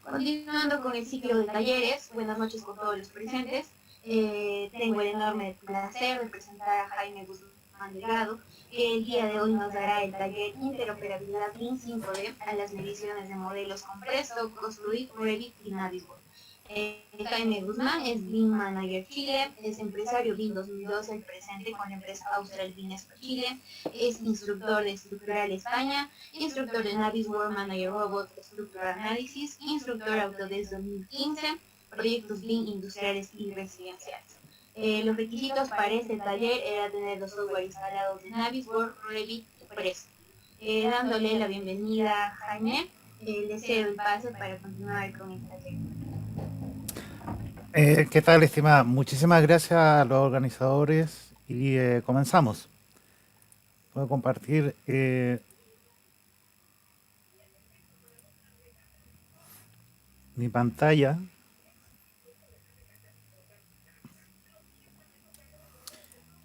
Continuando con el ciclo de talleres, buenas noches con todos los presentes. Tengo el enorme placer de presentar a Jaime Guzmán Delgado, que el día de hoy nos dará el taller Interoperabilidad BIM 5D a las mediciones de modelos con Presto, Construit, Revit y Navisworks. Jaime Guzmán es BIM Manager Chile, es empresario BIM 2012 el presente con la empresa Austral BIM Chile, es instructor de Estructural España, instructor de Navisworks Manager Robot Structural Analysis, instructor Autodesk 2015, proyectos BIM industriales y residenciales. Los requisitos para este taller era tener los software instalados de Navisworks, Revit y Presto. Dándole la bienvenida a Jaime, le cedo el pase para continuar con el taller. ¿Qué tal, estimada? Muchísimas gracias a los organizadores y comenzamos. Voy a compartir mi pantalla.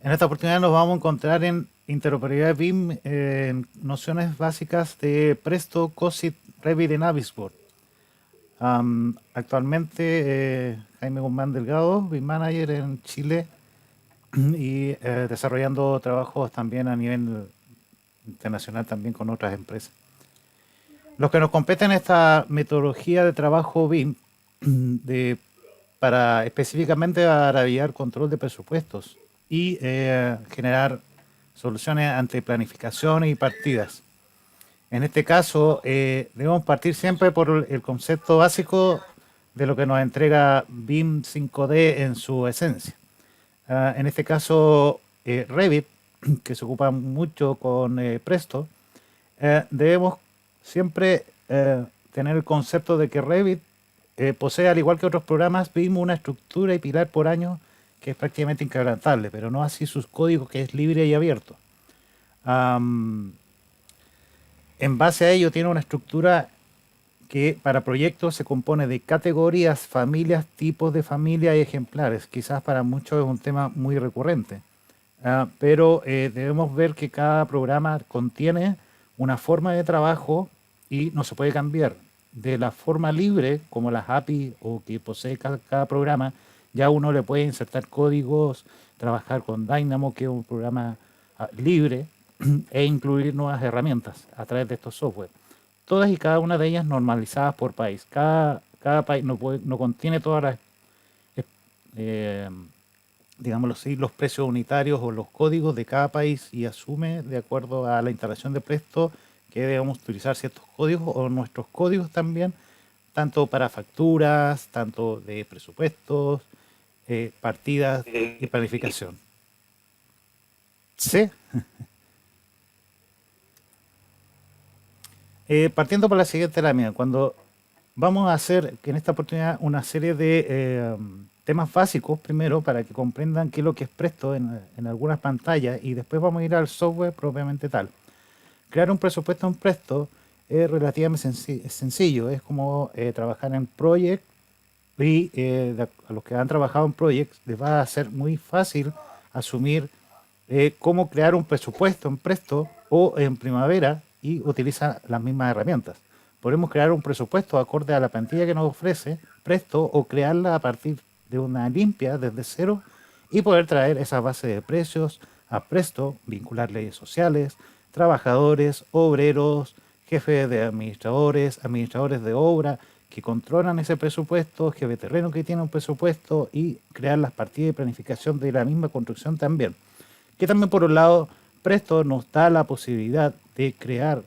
En esta oportunidad nos vamos a encontrar en interoperabilidad BIM, en nociones básicas de Presto, COSIT, Revit y Navisworks. Actualmente Jaime Guzmán Delgado, BIM Manager en Chile y desarrollando trabajos también a nivel internacional también con otras empresas. Los que nos competen esta metodología de trabajo BIM para específicamente para guiar control de presupuestos y generar soluciones ante planificaciones y partidas. En este caso, debemos partir siempre por el concepto básico de lo que nos entrega BIM 5D en su esencia. En este caso, Revit, que se ocupa mucho con Presto, debemos siempre tener el concepto de que Revit posee, al igual que otros programas, BIM una estructura y pilar por año que es prácticamente inquebrantable, pero no así sus códigos, que es libre y abierto. En base a ello tiene una estructura que para proyectos se compone de categorías, familias, tipos de familia y ejemplares. Quizás para muchos es un tema muy recurrente, pero debemos ver que cada programa contiene una forma de trabajo y no se puede cambiar. De la forma libre, como las API o que posee cada programa, ya uno le puede insertar códigos, trabajar con Dynamo, que es un programa libre, e incluir nuevas herramientas a través de estos software. Todas y cada una de ellas normalizadas por país. Cada país no contiene todas las, eh, digámoslo así, los precios unitarios o los códigos de cada país y asume de acuerdo a la instalación de Presto que debemos utilizar ciertos códigos o nuestros códigos también, tanto para facturas, tanto de presupuestos, partidas y planificación. ¿Sí? Partiendo por la siguiente lámina, cuando vamos a hacer en esta oportunidad una serie de temas básicos primero para que comprendan qué es lo que es Presto en algunas pantallas y después vamos a ir al software propiamente tal. Crear un presupuesto en Presto es relativamente sencillo, es como trabajar en Project y a los que han trabajado en Project les va a ser muy fácil asumir cómo crear un presupuesto en Presto o en Primavera y utiliza las mismas herramientas. Podemos crear un presupuesto acorde a la plantilla que nos ofrece Presto o crearla a partir de una limpia desde cero y poder traer esa base de precios a Presto, vincular leyes sociales, trabajadores, obreros, jefes de administradores, administradores de obra que controlan ese presupuesto, jefe de terreno que tiene un presupuesto y crear las partidas de planificación de la misma construcción también. Que también por un lado Presto nos da la posibilidad de crear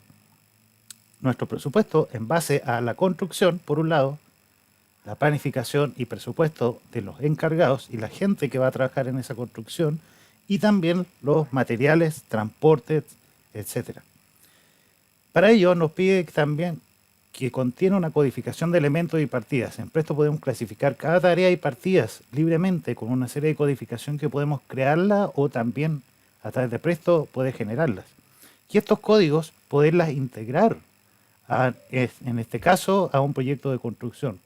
nuestro presupuesto en base a la construcción, por un lado, la planificación y presupuesto de los encargados y la gente que va a trabajar en esa construcción, y también los materiales, transportes, etc. Para ello nos pide también que contiene una codificación de elementos y partidas. En Presto podemos clasificar cada tarea y partidas libremente con una serie de codificación que podemos crearla o también a través de Presto poder generarlas. Y estos códigos poderlas integrar, en este caso, a un proyecto de construcción,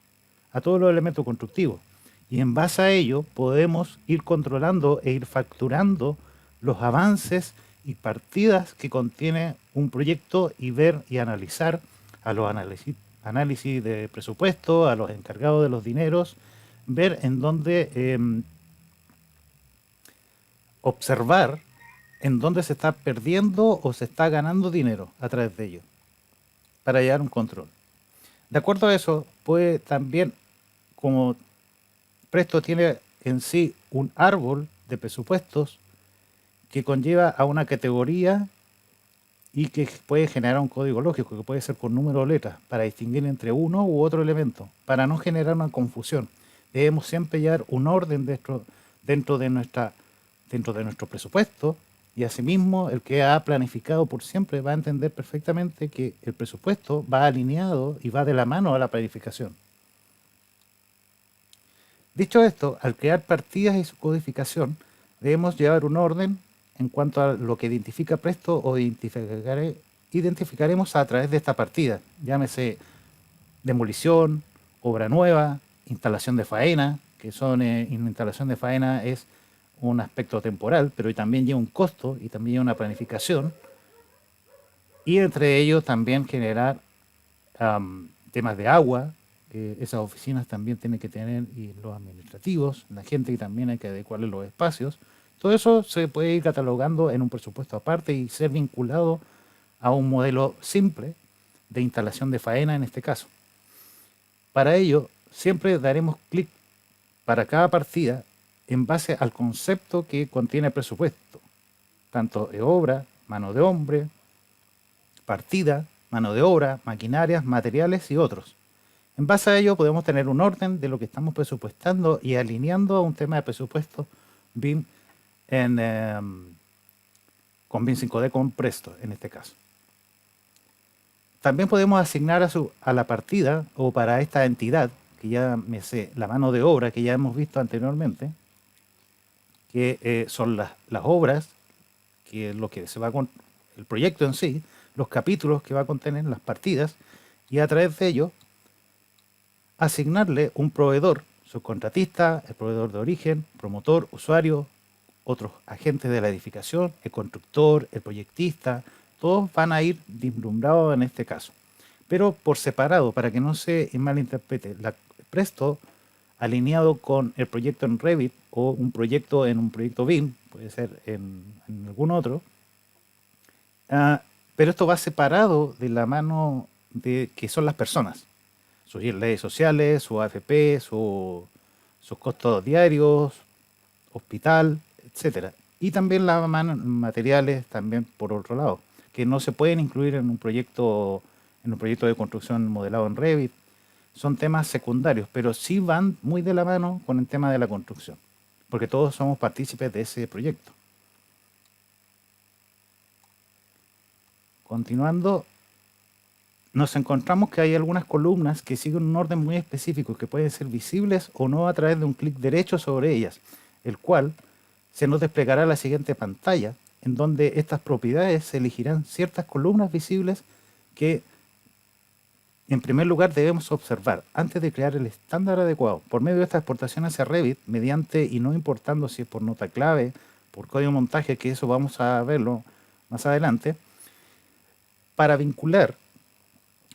a todos los elementos constructivos. Y en base a ello podemos ir controlando e ir facturando los avances y partidas que contiene un proyecto y ver y analizar a los análisis de presupuesto, a los encargados de los dineros, ver en dónde observar en dónde se está perdiendo o se está ganando dinero a través de ello, para llevar un control. De acuerdo a eso, puede también, como Presto tiene en sí un árbol de presupuestos que conlleva a una categoría y que puede generar un código lógico, que puede ser con número o letras, para distinguir entre uno u otro elemento, para no generar una confusión. Debemos siempre llevar un orden dentro de nuestro presupuesto, y asimismo el que ha planificado por siempre va a entender perfectamente que el presupuesto va alineado y va de la mano a la planificación. Dicho esto, al crear partidas y su codificación, debemos llevar un orden en cuanto a lo que identifica Presto o identificaremos a través de esta partida. Llámese demolición, obra nueva, instalación de faena, que son instalación de faena es un aspecto temporal, pero también lleva un costo y también lleva una planificación. Y entre ellos también generar temas de agua, que esas oficinas también tienen que tener, y los administrativos, la gente, y también hay que adecuarle los espacios. Todo eso se puede ir catalogando en un presupuesto aparte y ser vinculado a un modelo simple de instalación de faena en este caso. Para ello, siempre daremos clic para cada partida en base al concepto que contiene el presupuesto, tanto de obra, mano de hombre, partida, mano de obra, maquinarias, materiales y otros. En base a ello podemos tener un orden de lo que estamos presupuestando y alineando a un tema de presupuesto BIM con BIM 5D con Presto en este caso. También podemos asignar a la partida o para esta entidad, que ya me sé, la mano de obra que ya hemos visto anteriormente, que son las obras, que es lo que se va con el proyecto en sí, los capítulos que va a contener las partidas, y a través de ello asignarle un proveedor, subcontratista, el proveedor de origen, promotor, usuario, otros agentes de la edificación, el constructor, el proyectista, todos van a ir vislumbrados en este caso, pero por separado, para que no se malinterprete. Presto alineado con el proyecto en Revit o un proyecto en un proyecto BIM, puede ser en algún otro, pero esto va separado de la mano de que son las personas, sus redes sociales, su AFP, sus costos diarios, hospital, etcétera. Y también las materiales también por otro lado, que no se pueden incluir en un proyecto de construcción modelado en Revit. Son temas secundarios, pero sí van muy de la mano con el tema de la construcción, porque todos somos partícipes de ese proyecto. Continuando, nos encontramos que hay algunas columnas que siguen un orden muy específico, que pueden ser visibles o no a través de un clic derecho sobre ellas, el cual se nos desplegará la siguiente pantalla, en donde estas propiedades se elegirán ciertas columnas visibles que en primer lugar debemos observar antes de crear el estándar adecuado por medio de esta exportación hacia Revit, mediante y no importando si es por nota clave, por código de montaje, que eso vamos a verlo más adelante, para vincular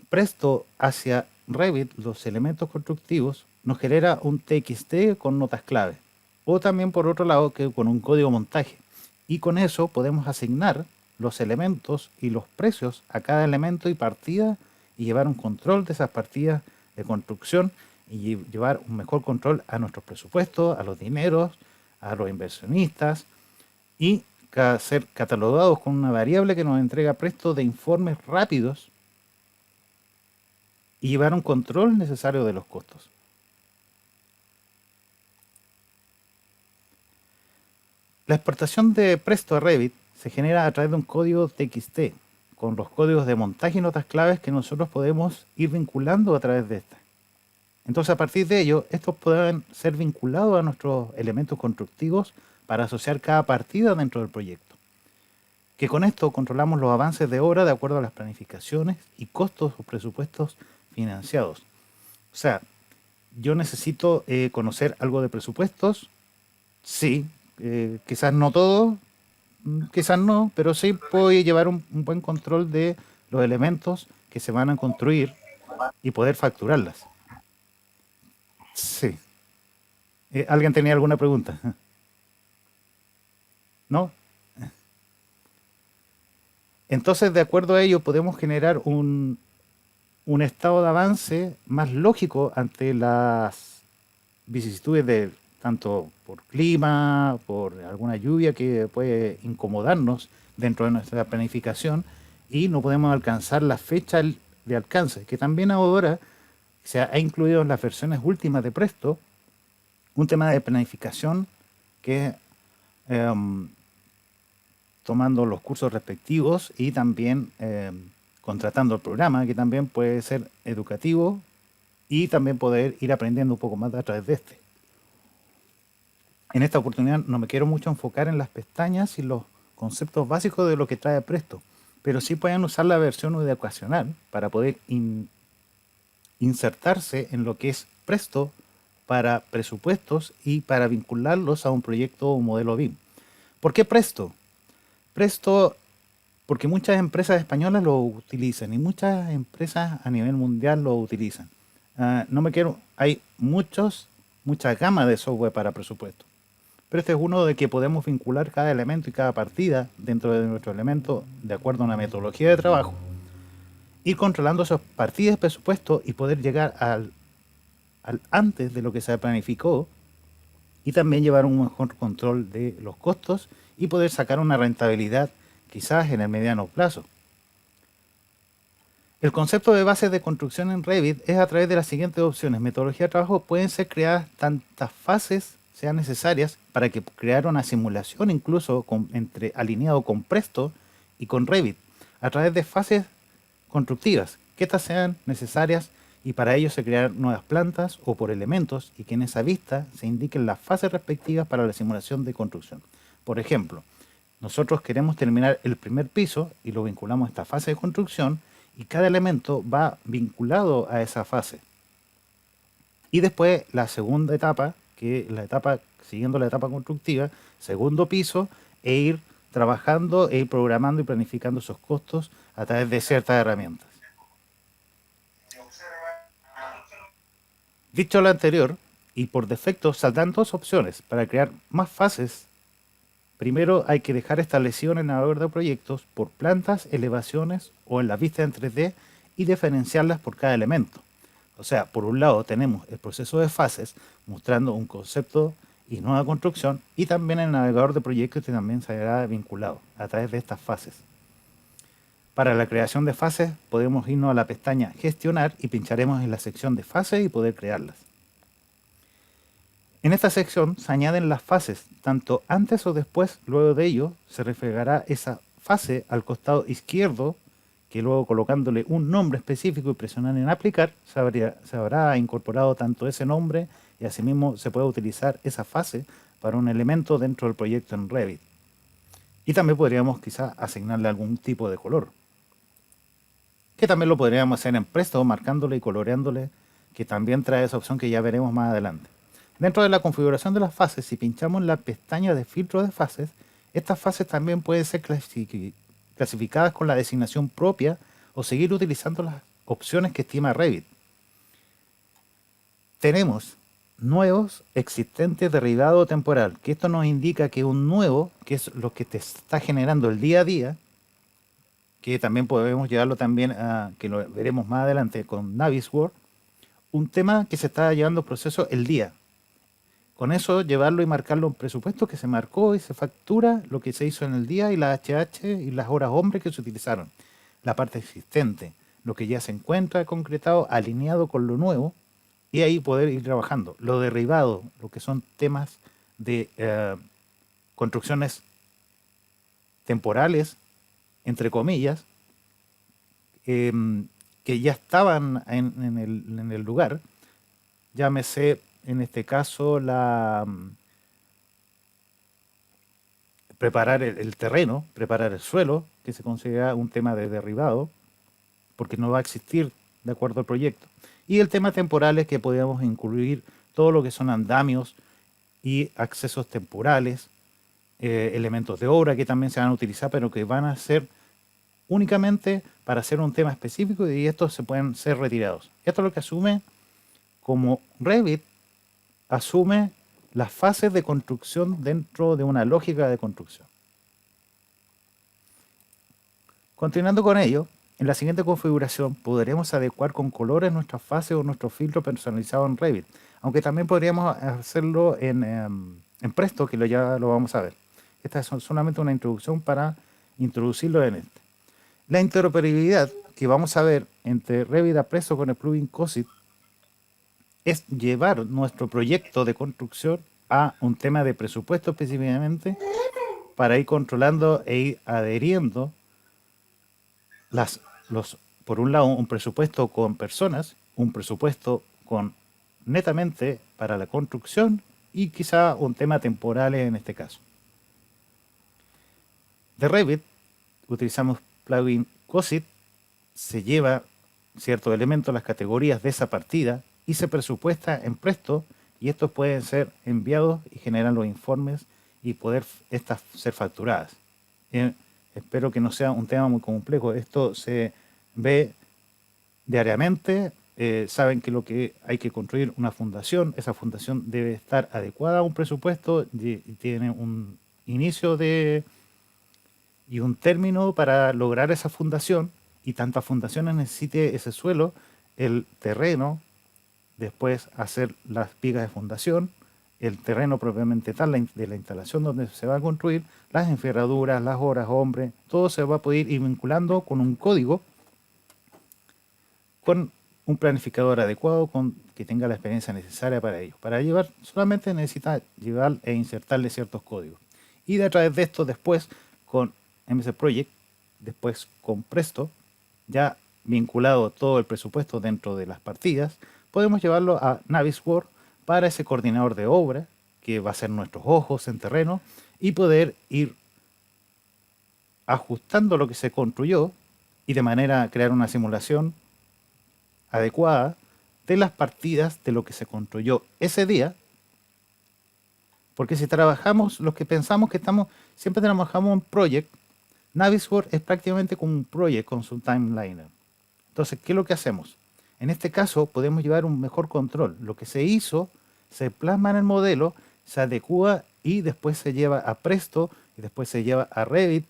Presto hacia Revit los elementos constructivos nos genera un TXT con notas clave, o también por otro lado que con un código de montaje, y con eso podemos asignar los elementos y los precios a cada elemento y partida y llevar un control de esas partidas de construcción y llevar un mejor control a nuestros presupuestos, a los dineros, a los inversionistas, y ser catalogados con una variable que nos entrega Presto de informes rápidos y llevar un control necesario de los costos. La exportación de Presto a Revit se genera a través de un código TXT, con los códigos de montaje y notas claves que nosotros podemos ir vinculando a través de esta. Entonces, a partir de ello, estos pueden ser vinculados a nuestros elementos constructivos para asociar cada partida dentro del proyecto. Que con esto controlamos los avances de obra de acuerdo a las planificaciones y costos o presupuestos financiados. O sea, yo necesito conocer algo de presupuestos, sí, quizás no todo, quizás no, pero sí puedo llevar un buen control de los elementos que se van a construir y poder facturarlas. Sí. ¿Alguien tenía alguna pregunta? ¿No? Entonces, de acuerdo a ello, podemos generar un estado de avance más lógico ante las vicisitudes de tanto por clima, por alguna lluvia que puede incomodarnos dentro de nuestra planificación y no podemos alcanzar la fecha de alcance, que también ahora se ha incluido en las versiones últimas de Presto un tema de planificación que tomando los cursos respectivos y también contratando el programa, que también puede ser educativo y también poder ir aprendiendo un poco más a través de este. En esta oportunidad no me quiero mucho enfocar en las pestañas y los conceptos básicos de lo que trae Presto, pero sí pueden usar la versión educacional para poder insertarse en lo que es Presto para presupuestos y para vincularlos a un proyecto o modelo BIM. ¿Por qué Presto? Presto, porque muchas empresas españolas lo utilizan y muchas empresas a nivel mundial lo utilizan. Hay muchas gamas de software para presupuesto, pero este es uno de que podemos vincular cada elemento y cada partida dentro de nuestro elemento de acuerdo a una metodología de trabajo, ir controlando esas partidas de presupuesto y poder llegar al antes de lo que se planificó y también llevar un mejor control de los costos y poder sacar una rentabilidad quizás en el mediano plazo. El concepto de bases de construcción en Revit es a través de las siguientes opciones. Metodología de trabajo pueden ser creadas tantas fases sean necesarias para que crear una simulación incluso alineado con Presto y con Revit a través de fases constructivas, que estas sean necesarias y para ello se crean nuevas plantas o por elementos y que en esa vista se indiquen las fases respectivas para la simulación de construcción. Por ejemplo, nosotros queremos terminar el primer piso y lo vinculamos a esta fase de construcción y cada elemento va vinculado a esa fase. Y después la segunda etapa, que siguiendo la etapa constructiva, segundo piso, e ir trabajando, e ir programando y planificando esos costos a través de ciertas herramientas. Dicho lo anterior, y por defecto saldrán dos opciones para crear más fases. Primero hay que dejar establecido en el navegador de proyectos por plantas, elevaciones o en la vista en 3D y diferenciarlas por cada elemento. O sea, por un lado tenemos el proceso de fases mostrando un concepto y nueva construcción y también el navegador de proyectos que también se hará vinculado a través de estas fases. Para la creación de fases podemos irnos a la pestaña Gestionar y pincharemos en la sección de fases y poder crearlas. En esta sección se añaden las fases, tanto antes o después. Luego de ello se reflejará esa fase al costado izquierdo, que luego colocándole un nombre específico y presionar en aplicar, se habrá incorporado tanto ese nombre y asimismo se puede utilizar esa fase para un elemento dentro del proyecto en Revit. Y también podríamos quizás asignarle algún tipo de color, que también lo podríamos hacer en Presto, marcándole y coloreándole, que también trae esa opción que ya veremos más adelante. Dentro de la configuración de las fases, si pinchamos en la pestaña de filtro de fases, estas fases también pueden ser clasificadas con la designación propia o seguir utilizando las opciones que estima Revit. Tenemos nuevos, existentes, derivado temporal, que esto nos indica que un nuevo, que es lo que te está generando el día a día, que también podemos llevarlo también a, que lo veremos más adelante con Navisworks, un tema que se está llevando proceso el día. Con eso llevarlo y marcarlo en presupuesto que se marcó y se factura lo que se hizo en el día y la HH y las horas hombre que se utilizaron. La parte existente, lo que ya se encuentra concretado, alineado con lo nuevo y ahí poder ir trabajando. Lo derivado, lo que son temas de construcciones temporales, entre comillas, que ya estaban en el lugar, llámese en este caso preparar el terreno, preparar el suelo, que se considera un tema de derribado, porque no va a existir de acuerdo al proyecto. Y el tema temporal es que podríamos incluir todo lo que son andamios y accesos temporales, elementos de obra que también se van a utilizar, pero que van a ser únicamente para hacer un tema específico y estos se pueden ser retirados. Esto es lo que asume como Revit asume las fases de construcción dentro de una lógica de construcción. Continuando con ello, en la siguiente configuración podremos adecuar con colores nuestras fases o nuestro filtro personalizado en Revit, aunque también podríamos hacerlo en Presto, que ya lo vamos a ver. Esta es solamente una introducción para introducirlo en este. La interoperabilidad que vamos a ver entre Revit a Presto con el plugin COSIT es llevar nuestro proyecto de construcción a un tema de presupuesto específicamente para ir controlando e ir adheriendo por un lado, un presupuesto con personas, un presupuesto con netamente para la construcción y quizá un tema temporal en este caso. De Revit utilizamos plugin COSIT, se lleva ciertos elementos, las categorías de esa partida y se presupuesta en Presto y estos pueden ser enviados y generan los informes y poder estas ser facturadas. Espero que no sea un tema muy complejo. Esto se ve diariamente. Saben que lo que hay que construir una fundación, esa fundación debe estar adecuada a un presupuesto y tiene un inicio y un término para lograr esa fundación y tantas fundaciones necesite ese suelo, el terreno, después hacer las vigas de fundación, el terreno propiamente tal de la instalación donde se va a construir, las enferraduras, las horas hombre, todo se va a poder ir vinculando con un código, con un planificador adecuado que tenga la experiencia necesaria para ello. Para llevar, solamente necesita llevar e insertarle ciertos códigos. Y a través de esto después con MS Project, después con Presto, ya vinculado todo el presupuesto dentro de las partidas, podemos llevarlo a Navisworks para ese coordinador de obra, que va a ser nuestros ojos en terreno, y poder ir ajustando lo que se construyó y de manera crear una simulación adecuada de las partidas de lo que se construyó ese día, porque si trabajamos, los que pensamos que siempre trabajamos en project, Navisworks es prácticamente como un project con su timeliner. Entonces, ¿qué es lo que hacemos? En este caso podemos llevar un mejor control. Lo que se hizo se plasma en el modelo, se adecua y después se lleva a Presto y después se lleva a Revit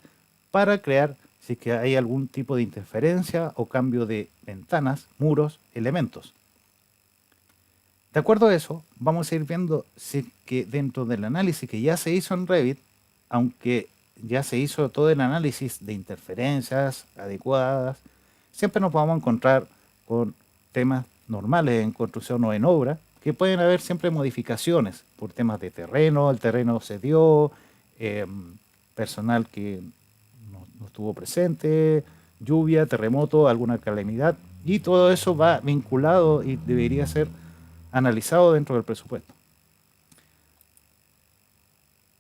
para crear si es que hay algún tipo de interferencia o cambio de ventanas, muros, elementos. De acuerdo a eso, vamos a ir viendo si es que dentro del análisis que ya se hizo en Revit, aunque ya se hizo todo el análisis de interferencias adecuadas, siempre nos vamos a encontrar con temas normales en construcción o en obra, que pueden haber siempre modificaciones por temas de terreno, el terreno se dio, personal que no estuvo presente, lluvia, terremoto, alguna calamidad, y todo eso va vinculado y debería ser analizado dentro del presupuesto.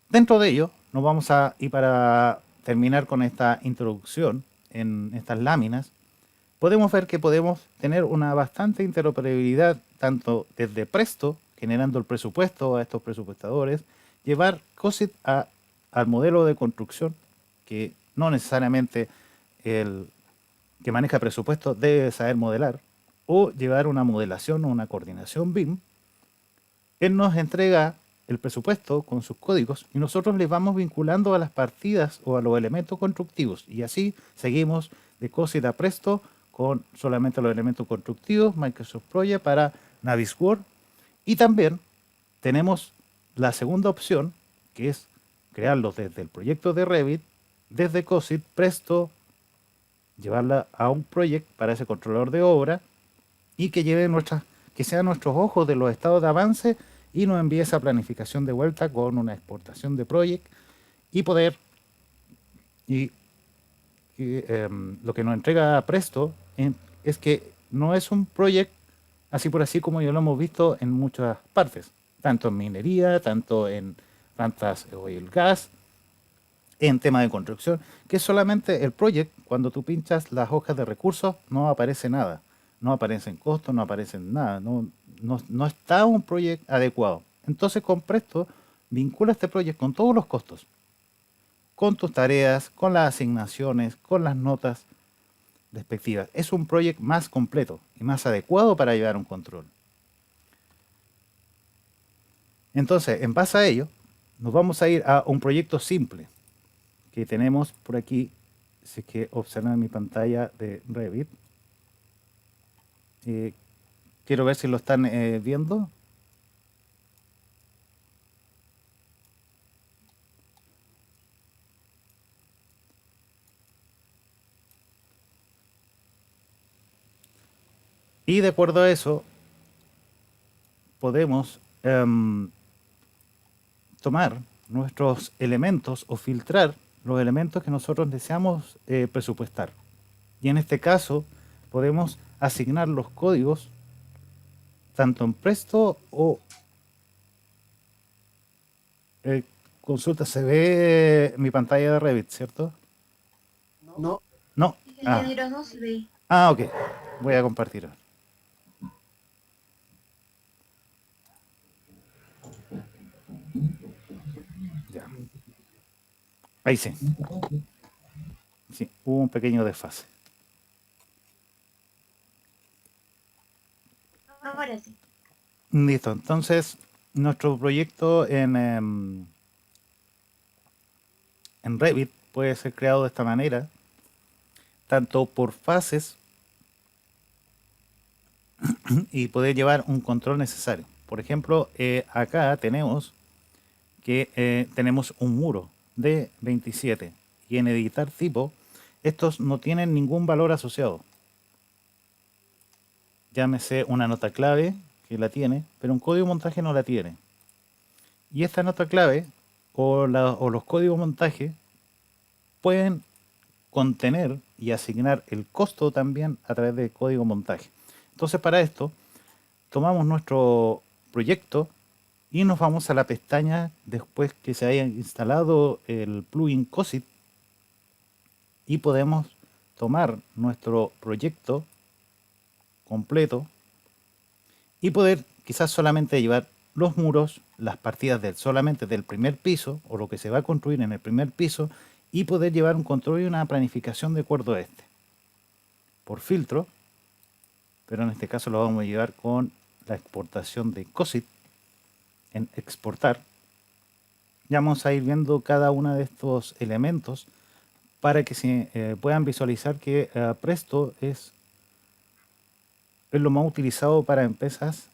Dentro de ello, nos vamos a ir para terminar con esta introducción en estas láminas, podemos ver que podemos tener una bastante interoperabilidad tanto desde Presto, generando el presupuesto a estos presupuestadores, llevar COSIT al modelo de construcción, que no necesariamente el que maneja presupuesto debe saber modelar, o llevar una modelación o una coordinación BIM. Él nos entrega el presupuesto con sus códigos y nosotros les vamos vinculando a las partidas o a los elementos constructivos y así seguimos de COSIT a Presto con solamente los elementos constructivos, Microsoft Project para Navisworks, y también tenemos la segunda opción que es crearlos desde el proyecto de Revit, desde COSIT, Presto, llevarla a un proyecto para ese controlador de obra y que lleve que sean nuestros ojos de los estados de avance y nos envíe esa planificación de vuelta con una exportación de project y poder lo que nos entrega Presto es que no es un project así por así como ya lo hemos visto en muchas partes, tanto en minería, tanto en plantas oil gas, en tema de construcción, que es solamente el project. Cuando tú pinchas las hojas de recursos no aparece nada, no aparecen costos, no aparecen nada, no está un project adecuado. Entonces con Presto vincula este project con todos los costos con tus tareas, con las asignaciones, con las notas respectivas. Es un proyecto más completo y más adecuado para llevar un control. Entonces, en base a ello, nos vamos a ir a un proyecto simple que tenemos por aquí. Si es que observan mi pantalla de Revit. Quiero ver si lo están viendo. Y de acuerdo a eso, podemos tomar nuestros elementos o filtrar los elementos que nosotros deseamos presupuestar. Y en este caso, podemos asignar los códigos tanto en Presto o consulta. Se ve mi pantalla de Revit, ¿cierto? No, No. Ingeniero, no se ve. Ok. Voy a compartir. Ya. Ahí sí. Sí, hubo un pequeño desfase. Ahora sí. Listo. Entonces, nuestro proyecto en Revit puede ser creado de esta manera, tanto por fases y poder llevar un control necesario. Por ejemplo, acá tenemos que tenemos un muro de 27 y en editar tipo, estos no tienen ningún valor asociado. Llámese una nota clave que la tiene, pero un código de montaje no la tiene. Y esta nota clave o los códigos de montaje pueden contener y asignar el costo también a través de código de montaje. Entonces, para esto, tomamos nuestro proyecto y nos vamos a la pestaña después que se haya instalado el plugin COSIT y podemos tomar nuestro proyecto completo y poder quizás solamente llevar los muros, las partidas solamente del primer piso o lo que se va a construir en el primer piso y poder llevar un control y una planificación de acuerdo a este. Por filtro, pero en este caso lo vamos a llevar con la exportación de COSIT en exportar. Ya vamos a ir viendo cada uno de estos elementos para que se puedan visualizar que Presto es lo más utilizado para empresas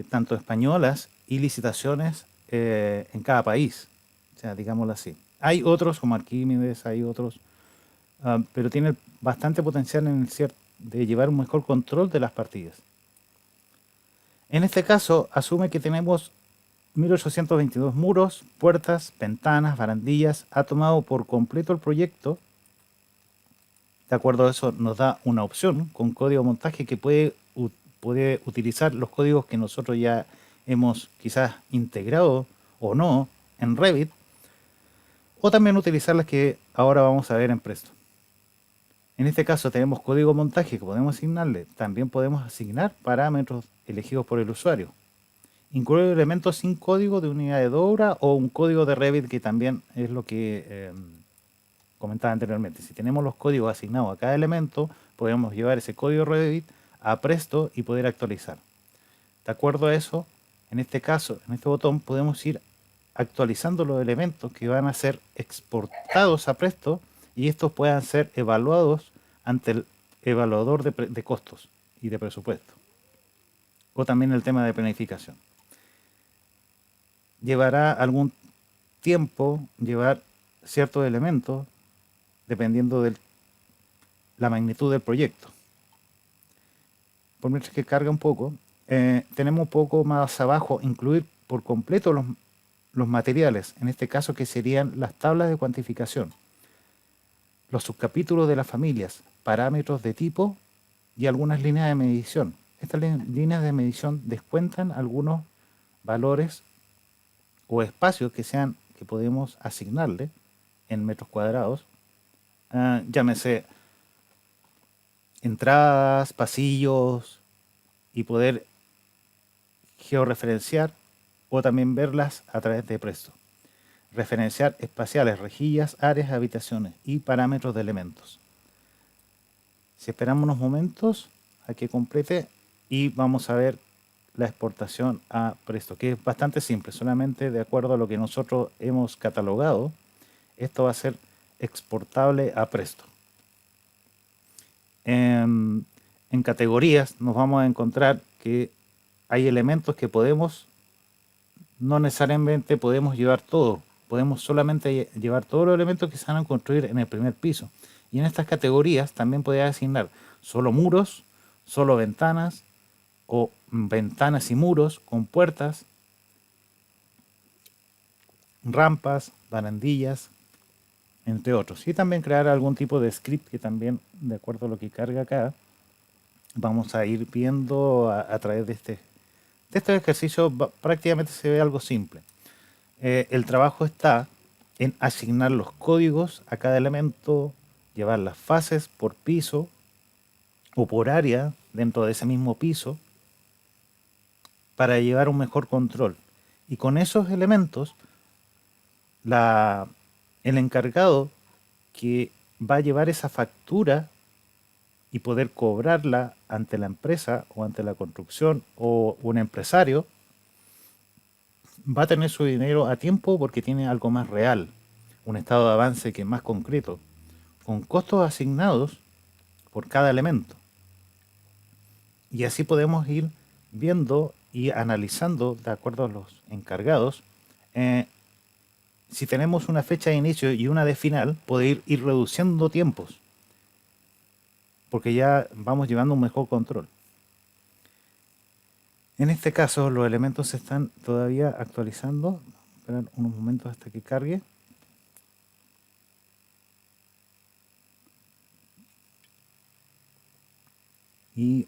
tanto españolas y licitaciones en cada país. O sea, digámoslo así. Hay otros como Arquímedes, hay otros, pero tiene bastante potencial en el de llevar un mejor control de las partidas. En este caso, asume que tenemos 1822 muros, puertas, ventanas, barandillas. Ha tomado por completo el proyecto. De acuerdo a eso, nos da una opción con código de montaje que puede utilizar los códigos que nosotros ya hemos quizás integrado o no en Revit, o también utilizar las que ahora vamos a ver en Presto. En este caso tenemos código de montaje que podemos asignarle. También podemos asignar parámetros elegidos por el usuario. Incluir elementos sin código de unidad de obra o un código de Revit, que también es lo que comentaba anteriormente. Si tenemos los códigos asignados a cada elemento, podemos llevar ese código Revit a Presto y poder actualizar. De acuerdo a eso, en este caso, en este botón, podemos ir actualizando los elementos que van a ser exportados a Presto y estos puedan ser evaluados ante el evaluador de costos y de presupuesto. O también el tema de planificación. Llevará algún tiempo llevar ciertos elementos dependiendo de la magnitud del proyecto. Por mientras que carga un poco, tenemos un poco más abajo incluir por completo los materiales, en este caso que serían las tablas de cuantificación, los subcapítulos de las familias, parámetros de tipo y algunas líneas de medición. Estas líneas de medición descuentan algunos valores o espacios que podemos asignarle en metros cuadrados, llámese entradas, pasillos, y poder georreferenciar o también verlas a través de Presto. referenciar espaciales, rejillas, áreas, habitaciones y parámetros de elementos. Si esperamos unos momentos a que complete y vamos a ver la exportación a Presto, que es bastante simple, solamente de acuerdo a lo que nosotros hemos catalogado, esto va a ser exportable a Presto. En categorías nos vamos a encontrar que hay elementos que no necesariamente podemos llevar todo, podemos solamente llevar todos los elementos que se van a construir en el primer piso. Y en estas categorías también podría asignar solo muros, solo ventanas, o ventanas y muros con puertas, rampas, barandillas, entre otros. Y también crear algún tipo de script que también, de acuerdo a lo que carga acá, vamos a ir viendo a través de este ejercicio. Prácticamente se ve algo simple. El trabajo está en asignar los códigos a cada elemento, llevar las fases por piso o por área dentro de ese mismo piso para llevar un mejor control. Y con esos elementos, el encargado que va a llevar esa factura y poder cobrarla ante la empresa o ante la construcción o un empresario, va a tener su dinero a tiempo porque tiene algo más real, un estado de avance que es más concreto, con costos asignados por cada elemento. Y así podemos ir viendo y analizando, de acuerdo a los encargados, si tenemos una fecha de inicio y una de final, poder ir reduciendo tiempos, porque ya vamos llevando un mejor control. En este caso, los elementos se están todavía actualizando. Esperar unos momentos hasta que cargue. Y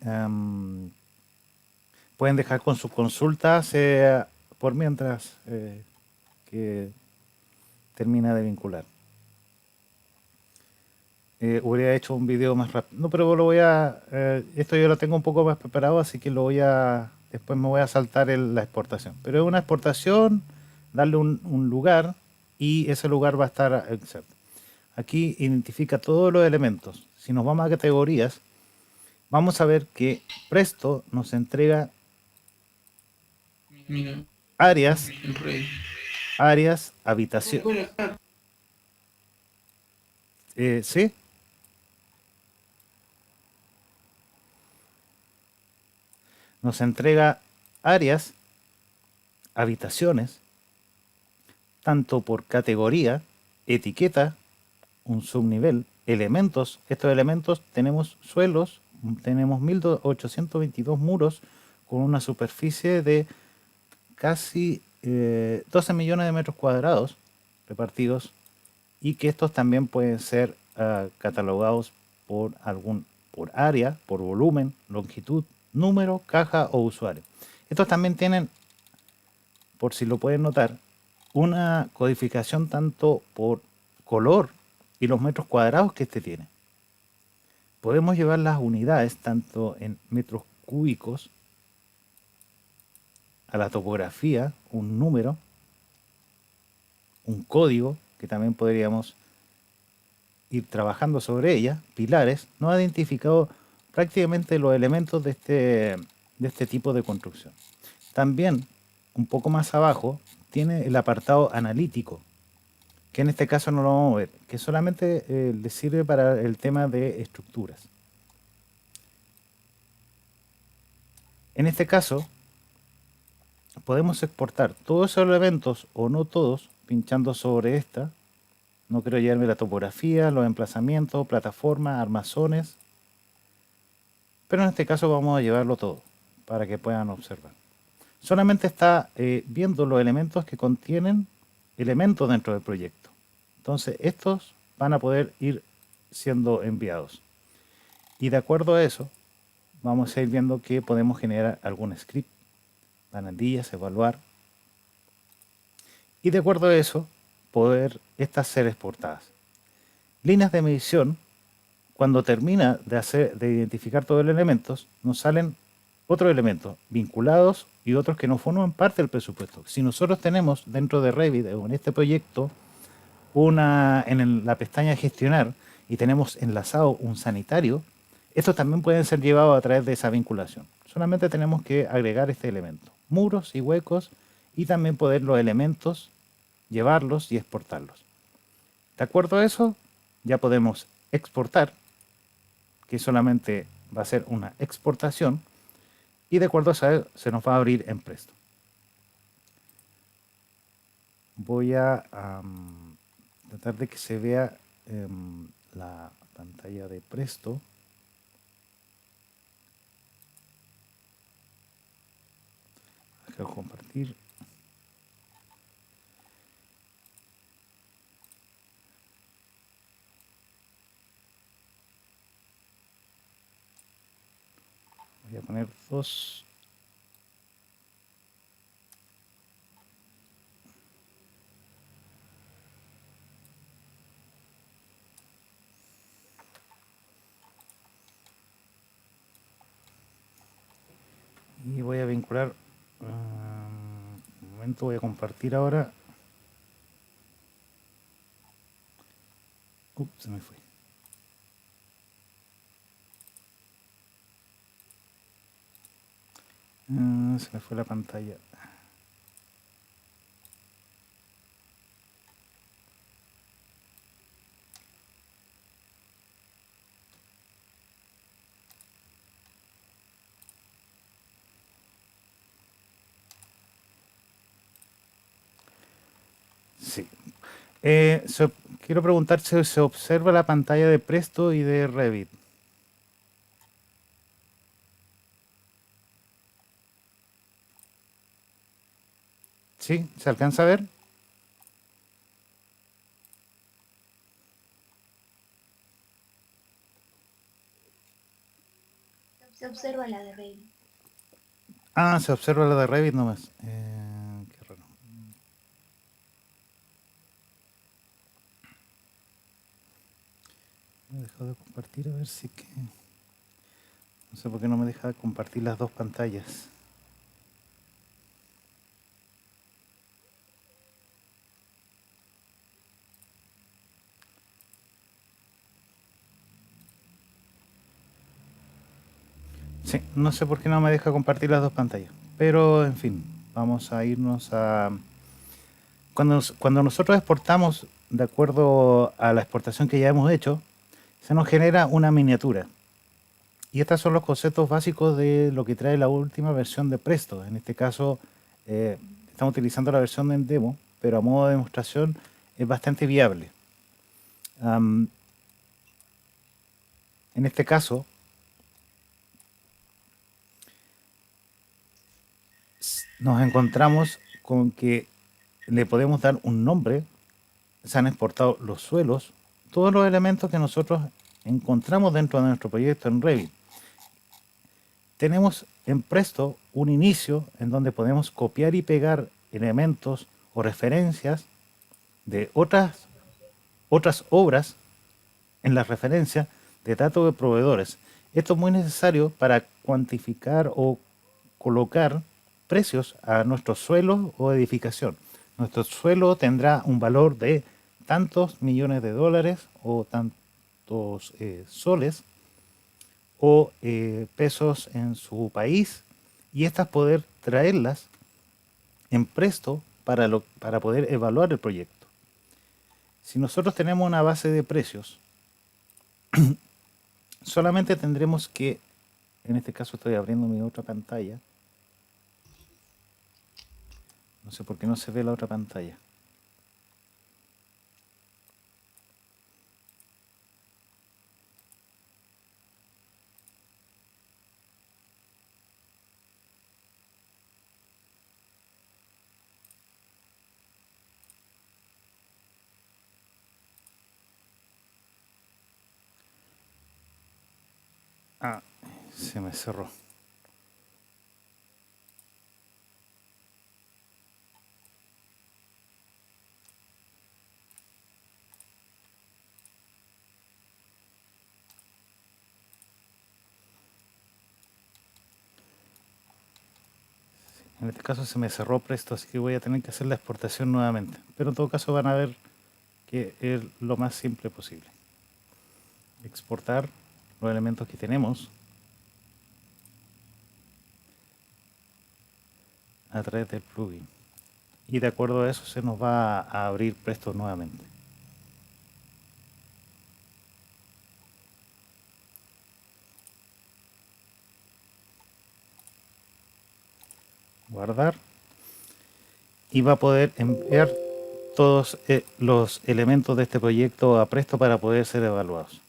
pueden dejar con sus consultas por mientras que termina de vincular. Hubiera hecho un video más rápido. No, pero esto yo lo tengo un poco más preparado, así que después me voy a saltar la exportación. Pero es una exportación, darle un lugar y ese lugar va a estar exacto. Aquí identifica todos los elementos. Si nos vamos a categorías, vamos a ver que Presto nos entrega áreas, habitaciones. ¿Sí? Nos entrega áreas, habitaciones, tanto por categoría, etiqueta, un subnivel, elementos. Estos elementos tenemos suelos, tenemos 1822 muros con una superficie de casi 12 millones de metros cuadrados repartidos, y que estos también pueden ser catalogados por área, por volumen, longitud, número, caja o usuario. Estos también tienen, por si lo pueden notar, una codificación tanto por color y los metros cuadrados que este tiene. Podemos llevar las unidades tanto en metros cúbicos, a la topografía, un número, un código, que también podríamos ir trabajando sobre ella, pilares. No ha identificado prácticamente los elementos de este tipo de construcción. También, un poco más abajo, tiene el apartado analítico, que en este caso no lo vamos a ver, que solamente le sirve para el tema de estructuras. En este caso, podemos exportar todos esos elementos o no todos, pinchando sobre esta. No quiero llevarme la topografía, los emplazamientos, plataformas, armazones, pero en este caso vamos a llevarlo todo para que puedan observar. Solamente está viendo los elementos que contienen elementos dentro del proyecto. Entonces estos van a poder ir siendo enviados. Y de acuerdo a eso, vamos a ir viendo que podemos generar algún script, barandillas, evaluar. Y de acuerdo a eso, poder estas ser exportadas. Líneas de medición, cuando termina de identificar todos los elementos, nos salen otros elementos vinculados y otros que no forman parte del presupuesto. Si nosotros tenemos dentro de Revit o en este proyecto la pestaña gestionar y tenemos enlazado un sanitario, estos también pueden ser llevados a través de esa vinculación. Solamente tenemos que agregar este elemento, muros y huecos, y también poder los elementos llevarlos y exportarlos. De acuerdo a eso, ya podemos exportar, que solamente va a ser una exportación, y de acuerdo a eso se nos va a abrir en Presto. Voy a tratar de que se vea la pantalla de Presto. Dejo compartir. Voy a poner dos. Y voy a vincular. Un momento, voy a compartir ahora. Se me fue. Se me fue la pantalla. Sí. Quiero preguntar si se observa la pantalla de Presto y de Revit. ¿Sí? ¿Se alcanza a ver? Se observa la de Revit. Ah, se observa la de Revit nomás. Qué raro. Me he dejado de compartir, a ver si que... No sé por qué no me deja compartir las dos pantallas. Sí, no sé por qué no me deja compartir las dos pantallas. Pero, en fin, vamos a irnos a... Cuando nosotros exportamos, de acuerdo a la exportación que ya hemos hecho, se nos genera una miniatura. Y estos son los conceptos básicos de lo que trae la última versión de Presto. En este caso, estamos utilizando la versión en demo, pero a modo de demostración es bastante viable. En este caso, nos encontramos con que le podemos dar un nombre. Se han exportado los suelos, todos los elementos que nosotros encontramos dentro de nuestro proyecto en Revit. Tenemos en Presto un inicio en donde podemos copiar y pegar elementos o referencias de otras obras en la referencia de datos de proveedores. Esto es muy necesario para cuantificar o colocar precios a nuestro suelo o edificación. Nuestro suelo tendrá un valor de tantos millones de dólares o tantos soles o pesos en su país, y estas poder traerlas en Presto para poder evaluar el proyecto. Si nosotros tenemos una base de precios, solamente tendremos que, en este caso estoy abriendo mi otra pantalla, no sé por qué no se ve la otra pantalla. Ah, se me cerró. En este caso se me cerró Presto, así que voy a tener que hacer la exportación nuevamente. Pero en todo caso van a ver que es lo más simple posible. Exportar los elementos que tenemos a través del plugin. Y de acuerdo a eso se nos va a abrir Presto nuevamente. Guardar. Y va a poder enviar todos los elementos de este proyecto a Presto para poder ser evaluados.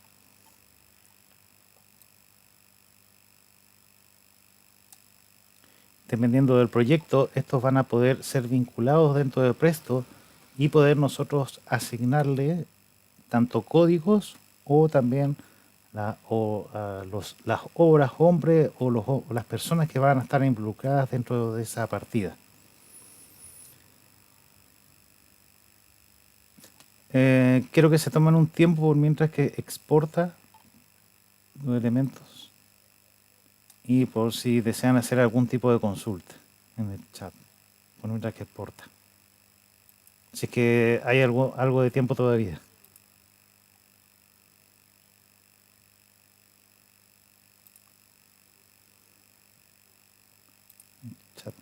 Dependiendo del proyecto, estos van a poder ser vinculados dentro de Presto y poder nosotros asignarle tanto códigos o también las obras hombre o las personas que van a estar involucradas dentro de esa partida. Quiero que se tomen un tiempo por mientras que exporta los elementos y por si desean hacer algún tipo de consulta en el chat, por mientras que exporta. Si es que hay algo de tiempo todavía. Chat.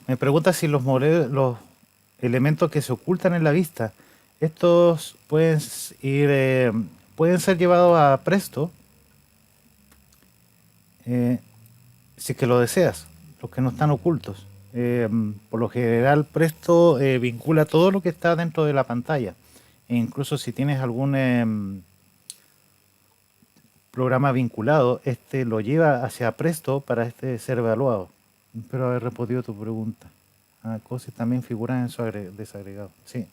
Me pregunta si los elementos que se ocultan en la vista, estos pueden ser llevados a Presto, si es que lo deseas, los que no están ocultos. Por lo general, Presto vincula todo lo que está dentro de la pantalla. E incluso si tienes algún programa vinculado, este lo lleva hacia Presto para ser evaluado. Espero haber respondido tu pregunta. Cosas también figuran en su desagregado. Sí,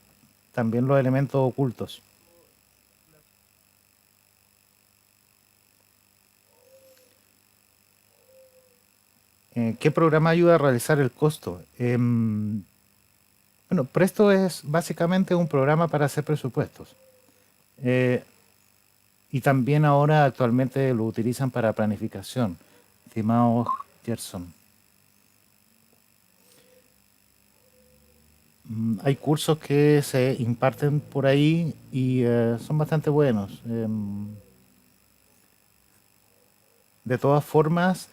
también los elementos ocultos. ¿Qué programa ayuda a realizar el costo? Bueno, Presto es básicamente un programa para hacer presupuestos. Y también ahora actualmente lo utilizan para planificación, estimado Gerson. Hay cursos que se imparten por ahí y son bastante buenos. De todas formas,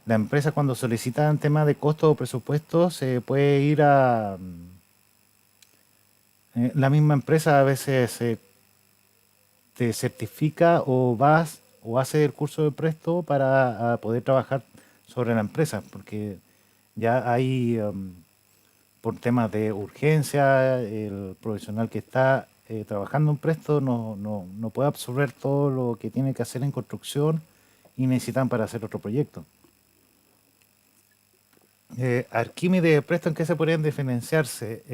la empresa cuando solicita en tema de costos o presupuestos se puede ir a... la misma empresa a veces te certifica o vas o hace el curso de Presto para poder trabajar sobre la empresa, porque ya hay, por temas de urgencia, el profesional que está trabajando en Presto no puede absorber todo lo que tiene que hacer en construcción y necesitan para hacer otro proyecto. Arquímedes y Presto, ¿en qué se podrían diferenciarse?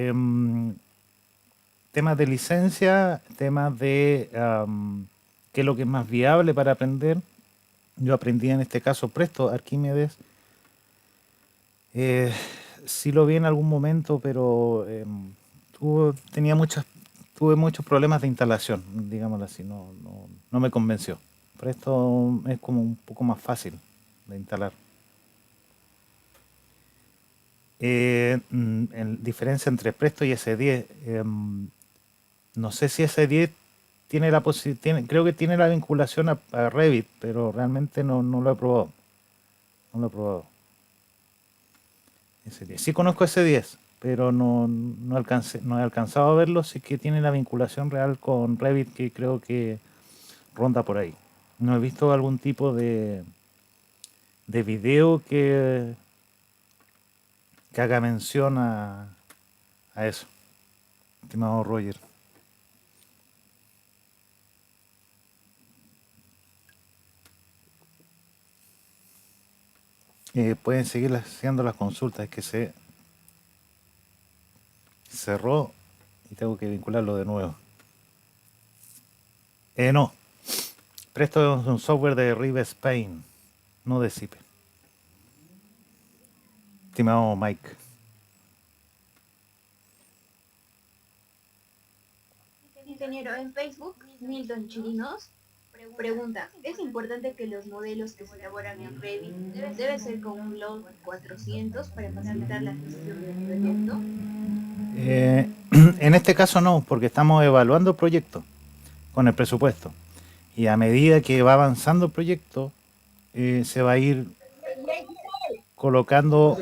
Temas de licencia, temas de qué es lo que es más viable para aprender. Yo aprendí en este caso Presto, Arquímedes. Sí lo vi en algún momento, pero tuve muchos problemas de instalación, digámoslo así, no me convenció. Presto es como un poco más fácil de instalar. En diferencia entre Presto y S10, no sé si S10 tiene creo que tiene la vinculación a Revit, pero realmente no lo he probado. No lo he probado. S10. Sí conozco S10, pero no he alcanzado a verlo, sí que tiene la vinculación real con Revit, que creo que ronda por ahí. No he visto algún tipo de video que haga mención a eso, estimado Roger. Pueden seguir haciendo las consultas, es que cerró y tengo que vincularlo de nuevo. No. Presto es un software de Rive Spain, no de Zipe. Estimado Mike. Ingeniero, en Facebook, Milton Chirinos pregunta, ¿es importante que los modelos que se elaboran en Revit debe ser con un LOD 400 para facilitar la gestión del proyecto? En este caso no, porque estamos evaluando el proyecto con el presupuesto. Y a medida que va avanzando el proyecto, se va a ir colocando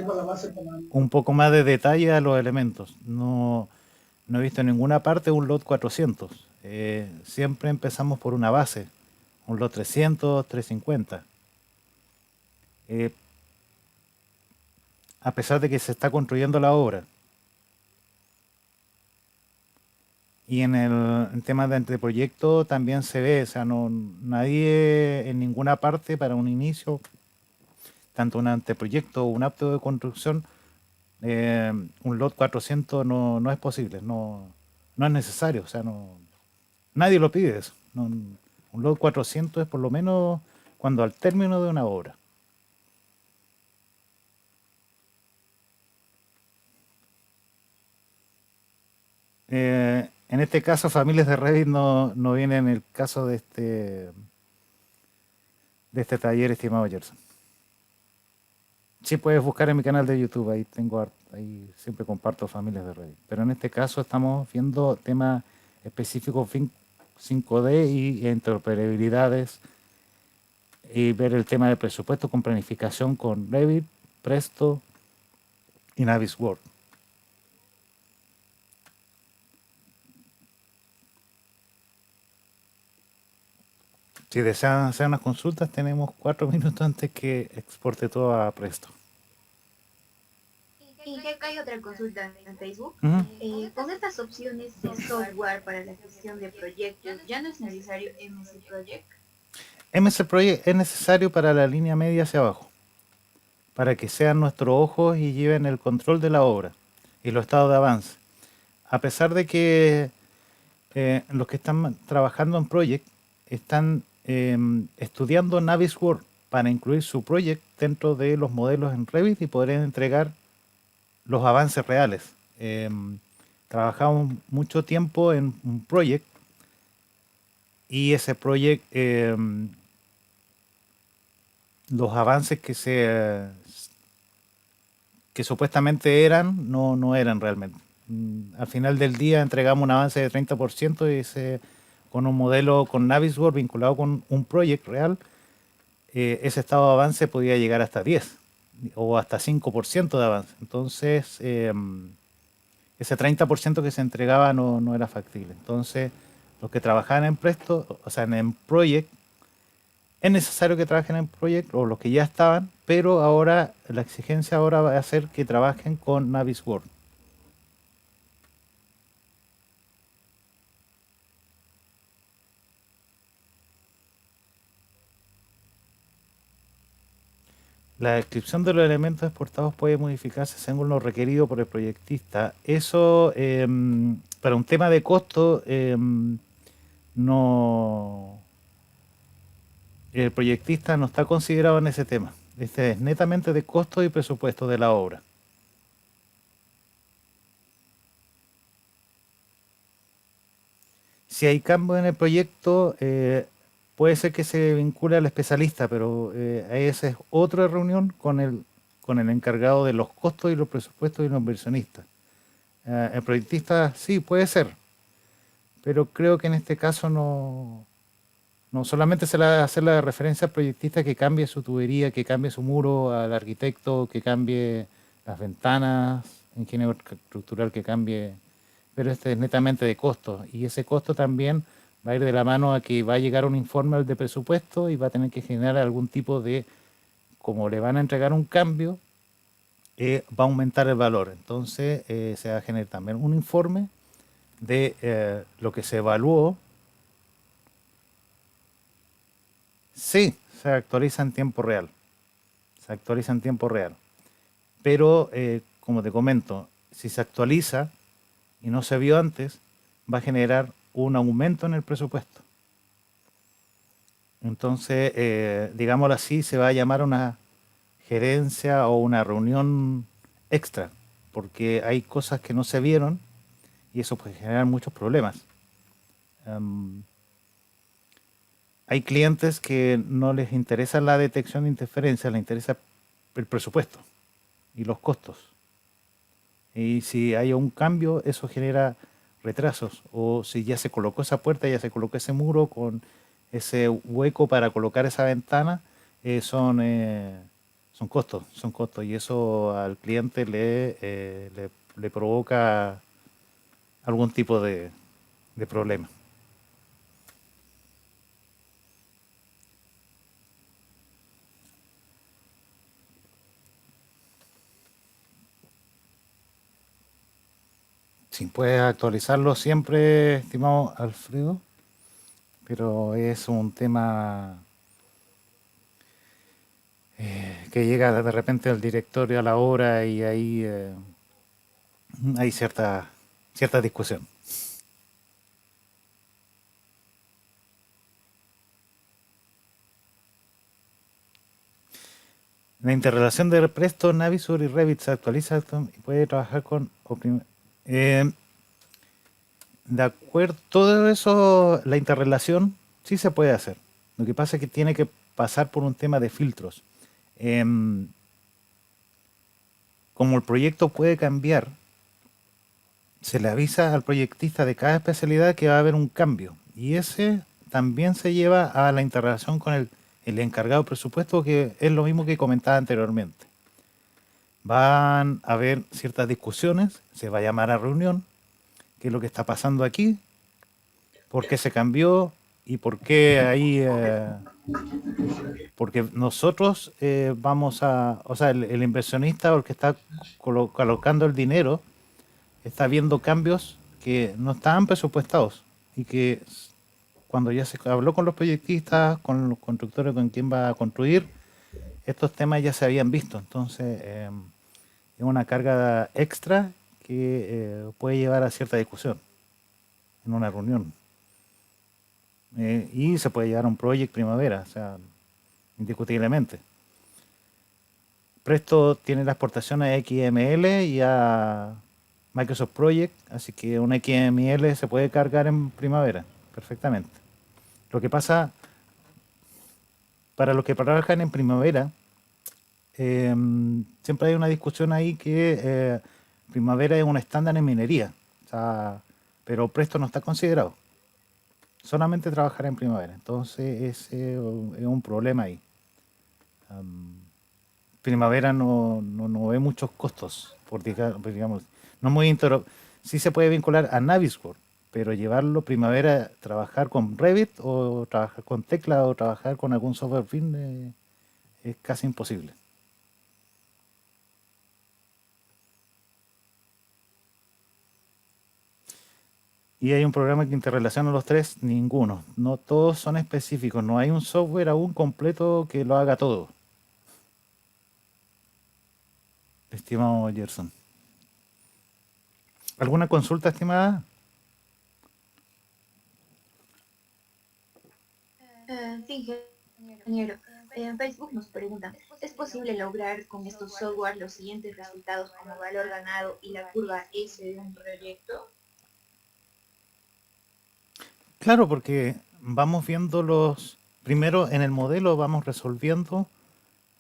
un poco más de detalle a los elementos. No he visto en ninguna parte un LOT 400. Siempre empezamos por una base, un LOT 300, 350. A pesar de que se está construyendo la obra. Y en temas de anteproyecto también se ve, o sea, nadie en ninguna parte para un inicio, tanto un anteproyecto o un acto de construcción, un LOT 400 no es posible, no es necesario, o sea, nadie lo pide eso. Un LOT 400 es por lo menos cuando al término de una obra. En este caso, familias de Revit no viene en el caso de este taller, estimado Gerson. Sí, puedes buscar en mi canal de YouTube, ahí siempre comparto familias de Revit. Pero en este caso estamos viendo temas específicos 5D y interoperabilidades y ver el tema de presupuesto con planificación con Revit, Presto y Navisworks. Si desean hacer unas consultas, tenemos 4 minutos antes que exporte todo a Presto. Y que acá hay otra consulta en Facebook. Ujú. Con estas opciones de software para la gestión de proyectos, ¿ya no es necesario MS Project? MS Project es necesario para la línea media hacia abajo, para que sean nuestros ojos y lleven el control de la obra y los estados de avance. A pesar de que los que están trabajando en Project están estudiando Navisworks para incluir su Project dentro de los modelos en Revit y poder entregar los avances reales. Trabajamos mucho tiempo en un Project y ese Project, los avances que supuestamente eran, no eran realmente. Al final del día entregamos un avance de 30% y con un modelo con Navisworks vinculado con un Project real, ese estado de avance podía llegar hasta 10 o hasta 5% de avance. Entonces, ese 30% que se entregaba no era factible. Entonces, los que trabajaban en Presto, o sea, en Project, es necesario que trabajen en Project, o los que ya estaban, pero ahora la exigencia ahora va a ser que trabajen con Navisworks. La descripción de los elementos exportados puede modificarse según lo requerido por el proyectista. Eso, para un tema de costo, no, el proyectista no está considerado en ese tema. Este es netamente de costo y presupuesto de la obra. Si hay cambio en el proyecto, puede ser que se vincule al especialista, pero esa es otra reunión con el encargado de los costos y los presupuestos y los inversionistas. El proyectista sí puede ser, pero creo que en este caso no solamente se le va a hacer la referencia al proyectista que cambie su tubería, que cambie su muro, al arquitecto que cambie las ventanas, ingeniero estructural que cambie, pero este es netamente de costo y ese costo también va a ir de la mano a que va a llegar un informe de presupuesto y va a tener que generar algún tipo de, como le van a entregar un cambio, va a aumentar el valor. Entonces se va a generar también un informe de lo que se evaluó. Sí, se actualiza en tiempo real. Se actualiza en tiempo real. Pero, como te comento, si se actualiza, y no se vio antes, va a generar un aumento en el presupuesto. Entonces, digámoslo así, se va a llamar una gerencia o una reunión extra, porque hay cosas que no se vieron y eso puede generar muchos problemas. Um, Hay clientes que no les interesa la detección de interferencia, les interesa el presupuesto y los costos. Y si hay un cambio, eso genera retrasos. O si ya se colocó esa puerta, ya se colocó ese muro con ese hueco para colocar esa ventana, son costos, son costos. Y eso al cliente le provoca algún tipo de problema. Sí, puedes actualizarlo siempre, estimado Alfredo, pero es un tema que llega de repente al directorio a la hora y ahí hay cierta discusión. La interrelación de Presto, Navisur y Revit se actualiza y puede trabajar con eh, de acuerdo, todo eso, la interrelación sí se puede hacer. Lo que pasa es que tiene que pasar por un tema de filtros. Em, Como el proyecto puede cambiar, se le avisa al proyectista de cada especialidad que va a haber un cambio. Y ese también se lleva a la interrelación con el encargado de presupuesto, que es lo mismo que comentaba anteriormente. Van a haber ciertas discusiones, se va a llamar a reunión, qué es lo que está pasando aquí, por qué se cambió y por qué ahí, porque nosotros vamos a, o sea, el inversionista o el que está colocando el dinero está viendo cambios que no estaban presupuestados y que cuando ya se habló con los proyectistas, con los constructores, con quién va a construir, estos temas ya se habían visto. Entonces, es una carga extra que puede llevar a cierta discusión en una reunión. Y se puede llevar a un Project Primavera, o sea, indiscutiblemente. Presto tiene la exportación a XML y a Microsoft Project, así que un XML se puede cargar en Primavera perfectamente. Lo que pasa, para los que trabajan en Primavera, siempre hay una discusión ahí que Primavera es un estándar en minería, o sea, pero Presto no está considerado. Solamente trabajar en Primavera, entonces ese es un problema ahí. Primavera no ve muchos costos, digamos, no muy sí se puede vincular a Navisworks, pero llevarlo Primavera, trabajar con Revit o trabajar con Tecla o trabajar con algún software BIM es casi imposible. Y hay un programa que interrelaciona los tres, ninguno. No todos son específicos, no hay un software aún completo que lo haga todo. Estimado Gerson. ¿Alguna consulta, estimada? Sí, ingeniero. En Facebook nos preguntan, ¿es posible lograr con estos software los siguientes resultados como valor ganado y la curva S de un proyecto? Claro, porque vamos viendo primero en el modelo vamos resolviendo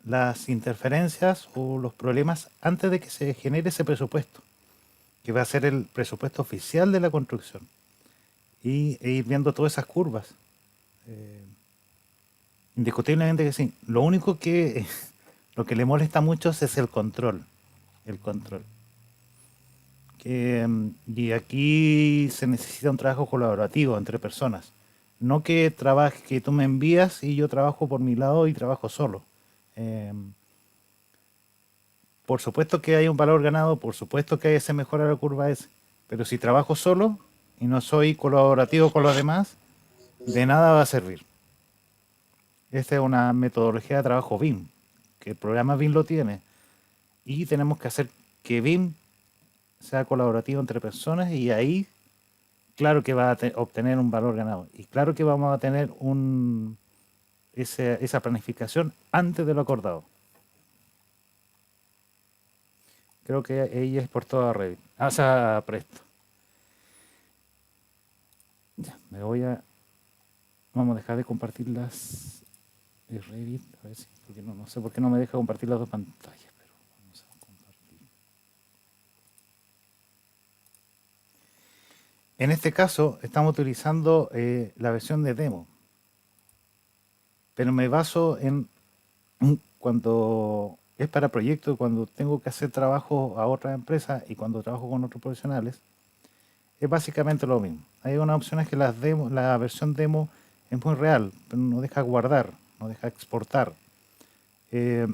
las interferencias o los problemas antes de que se genere ese presupuesto, que va a ser el presupuesto oficial de la construcción, e ir viendo todas esas curvas. Indiscutiblemente que sí. Lo único que lo que le molesta mucho es el control. El control. Y aquí se necesita un trabajo colaborativo entre personas. No que que tú me envías y yo trabajo por mi lado y trabajo solo. Por supuesto que hay un valor ganado, por supuesto que se mejora la curva S, pero si trabajo solo y no soy colaborativo con los demás, de nada va a servir. Esta es una metodología de trabajo BIM, que el programa BIM lo tiene, y tenemos que hacer que BIM sea colaborativo entre personas y ahí, claro que va a obtener un valor ganado. Y claro que vamos a tener esa planificación antes de lo acordado. Creo que ella es por toda Revit. O sea, Presto. Ya, vamos a dejar de compartir las de Revit. A ver si, porque no sé por qué no me deja compartir las dos pantallas, pero vamos a compartir. En este caso, estamos utilizando la versión de demo, pero me baso en cuando es para proyectos, cuando tengo que hacer trabajo a otras empresas y cuando trabajo con otros profesionales, es básicamente lo mismo. Hay unas opciones que la versión demo es muy real, pero no deja guardar, no deja exportar. Eh,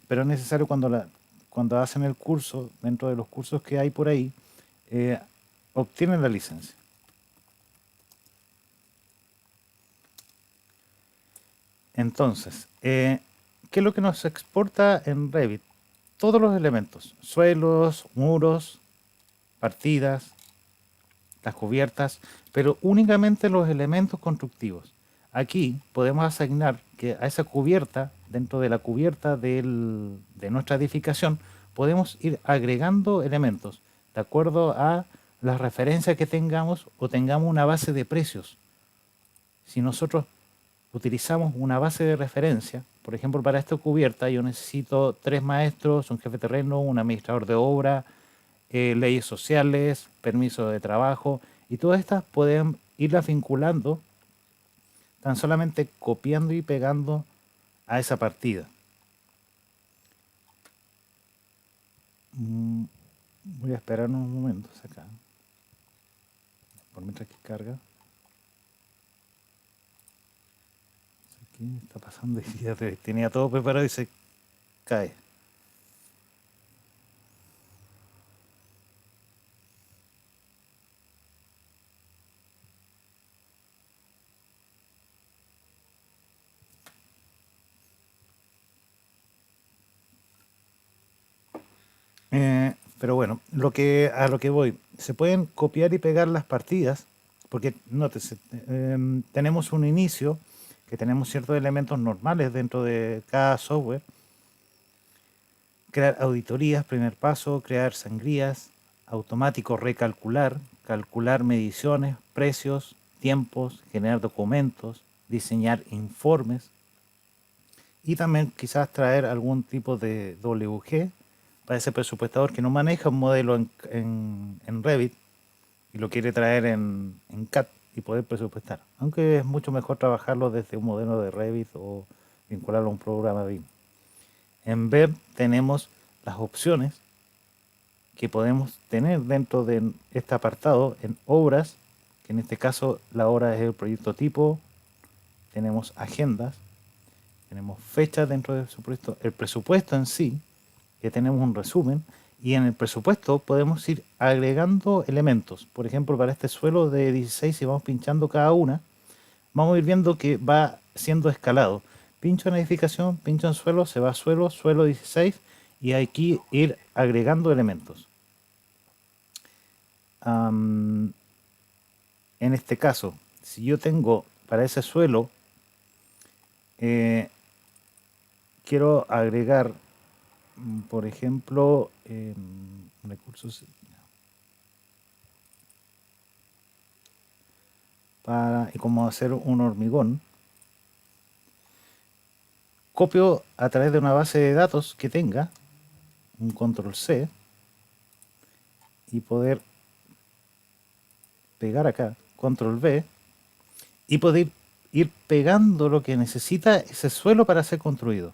pero es necesario cuando hacen el curso, dentro de los cursos que hay por ahí, obtienen la licencia. Entonces, ¿qué es lo que nos exporta en Revit? Todos los elementos, suelos, muros, partidas, las cubiertas, pero únicamente los elementos constructivos. Aquí podemos asignar que a esa cubierta, dentro de la cubierta de nuestra edificación, podemos ir agregando elementos de acuerdo a las referencias que tengamos o tengamos una base de precios. Si nosotros utilizamos una base de referencia, por ejemplo, para esta cubierta yo necesito 3 maestros, un jefe de terreno, un administrador de obra, leyes sociales, permiso de trabajo, y todas estas pueden irlas vinculando tan solamente copiando y pegando a esa partida. Voy a esperar unos momentos acá, por mientras que carga. ¿Qué está pasando? Ya tenía todo preparado y se cae. Pero bueno, a lo que voy, se pueden copiar y pegar las partidas, porque nótese, tenemos un inicio, que tenemos ciertos elementos normales dentro de cada software. Crear auditorías, primer paso, crear sangrías, automático recalcular, calcular mediciones, precios, tiempos, generar documentos, diseñar informes y también quizás traer algún tipo de WG para ese presupuestador que no maneja un modelo en Revit y lo quiere traer en CAD y poder presupuestar. Aunque es mucho mejor trabajarlo desde un modelo de Revit o vincularlo a un programa BIM. En Ver tenemos las opciones que podemos tener dentro de este apartado en obras, que en este caso la obra es el proyecto tipo, tenemos agendas, tenemos fechas dentro de su proyecto, el presupuesto en sí, que tenemos un resumen, y en el presupuesto podemos ir agregando elementos. Por ejemplo, para este suelo de 16, si vamos pinchando cada una, vamos a ir viendo que va siendo escalado. Pincho en edificación, pincho en suelo, se va a suelo, suelo 16, y hay que ir agregando elementos. En este caso, si yo tengo para ese suelo, quiero agregar, por ejemplo, recursos para cómo hacer un hormigón. Copio a través de una base de datos que tenga, un control C, y poder pegar acá, control V, y poder ir pegando lo que necesita ese suelo para ser construido.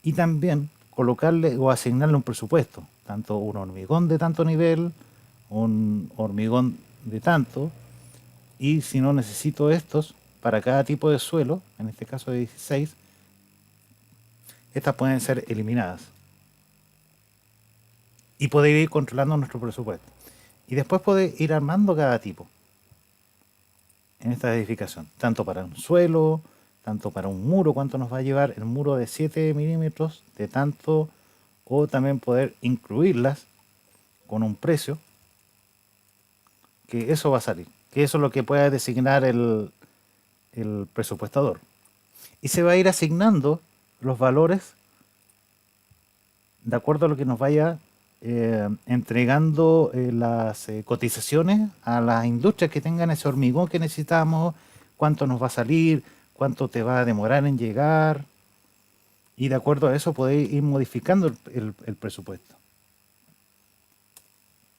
Y también colocarle o asignarle un presupuesto, tanto un hormigón de tanto nivel, un hormigón de tanto, y si no necesito estos para cada tipo de suelo, en este caso de 16, estas pueden ser eliminadas y poder ir controlando nuestro presupuesto. Y después poder ir armando cada tipo en esta edificación, tanto para un suelo, tanto para un muro, cuánto nos va a llevar el muro de 7 milímetros de tanto, o también poder incluirlas con un precio, que eso va a salir, que eso es lo que pueda designar el presupuestador. Y se va a ir asignando los valores de acuerdo a lo que nos vaya entregando las cotizaciones a las industrias que tengan ese hormigón que necesitamos, cuánto nos va a salir, cuánto te va a demorar en llegar, y de acuerdo a eso podéis ir modificando el presupuesto.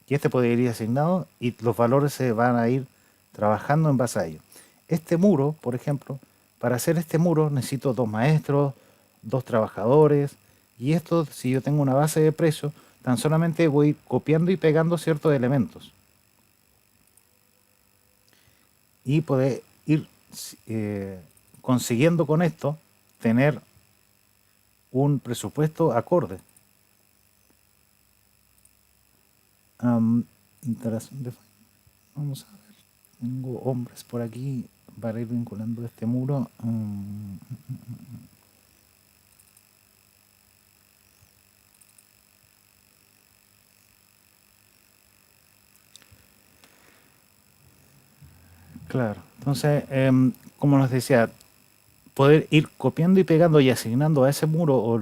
Y este puede ir asignado y los valores se van a ir trabajando en base a ello. Este muro, por ejemplo, para hacer este muro necesito 2 maestros, 2 trabajadores, y esto, si yo tengo una base de precios, tan solamente voy copiando y pegando ciertos elementos. Y poder ir consiguiendo con esto tener un presupuesto acorde. Vamos a ver, tengo hombres por aquí para ir vinculando este muro. Claro, entonces, como nos decía, poder ir copiando y pegando y asignando a ese muro o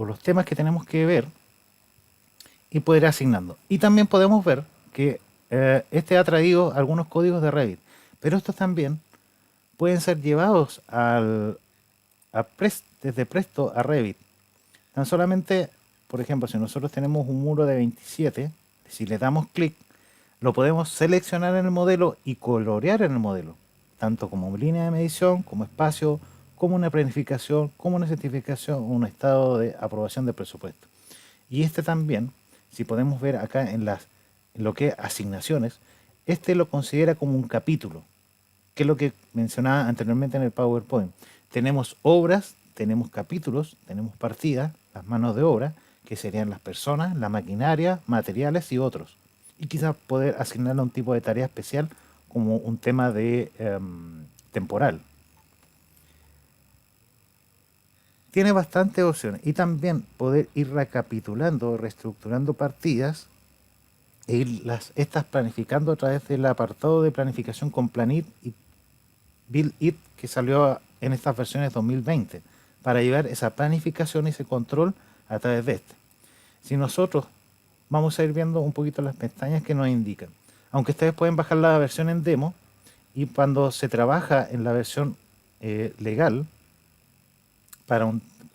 los temas que tenemos que ver y poder ir asignando. Y también podemos ver que este ha traído algunos códigos de Revit, pero estos también pueden ser llevados desde Presto a Revit. Tan solamente, por ejemplo, si nosotros tenemos un muro de 27, si le damos clic, lo podemos seleccionar en el modelo y colorear en el modelo, tanto como línea de medición, como espacio, como una planificación, como una certificación, un estado de aprobación de presupuesto. Y este también, si podemos ver acá en lo que es asignaciones, este lo considera como un capítulo, que es lo que mencionaba anteriormente en el PowerPoint. Tenemos obras, tenemos capítulos, tenemos partidas, las manos de obra, que serían las personas, la maquinaria, materiales y otros. Y quizás poder asignarle un tipo de tarea especial como un tema de temporal. Tiene bastantes opciones y también poder ir recapitulando, reestructurando partidas e irlas estas planificando a través del apartado de planificación con Planit y Build It que salió en estas versiones 2020 para llevar esa planificación y ese control a través de este. Si nosotros vamos a ir viendo un poquito las pestañas que nos indican, aunque ustedes pueden bajar la versión en demo y cuando se trabaja en la versión legal,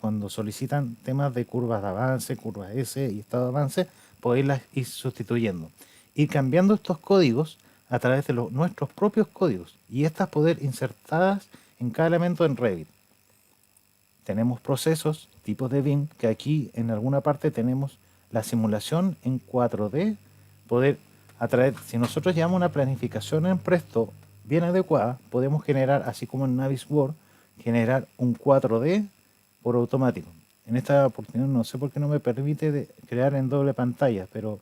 cuando solicitan temas de curvas de avance, curvas S y estado de avance, poderlas ir sustituyendo. Ir cambiando estos códigos a través de nuestros propios códigos y estas poder insertadas en cada elemento en Revit. Tenemos procesos, tipos de BIM, que aquí en alguna parte tenemos la simulación en 4D, poder si nosotros llevamos una planificación en Presto bien adecuada, podemos generar, así como en Navisworks, generar un 4D por automático. En esta oportunidad no sé por qué no me permite crear en doble pantalla, pero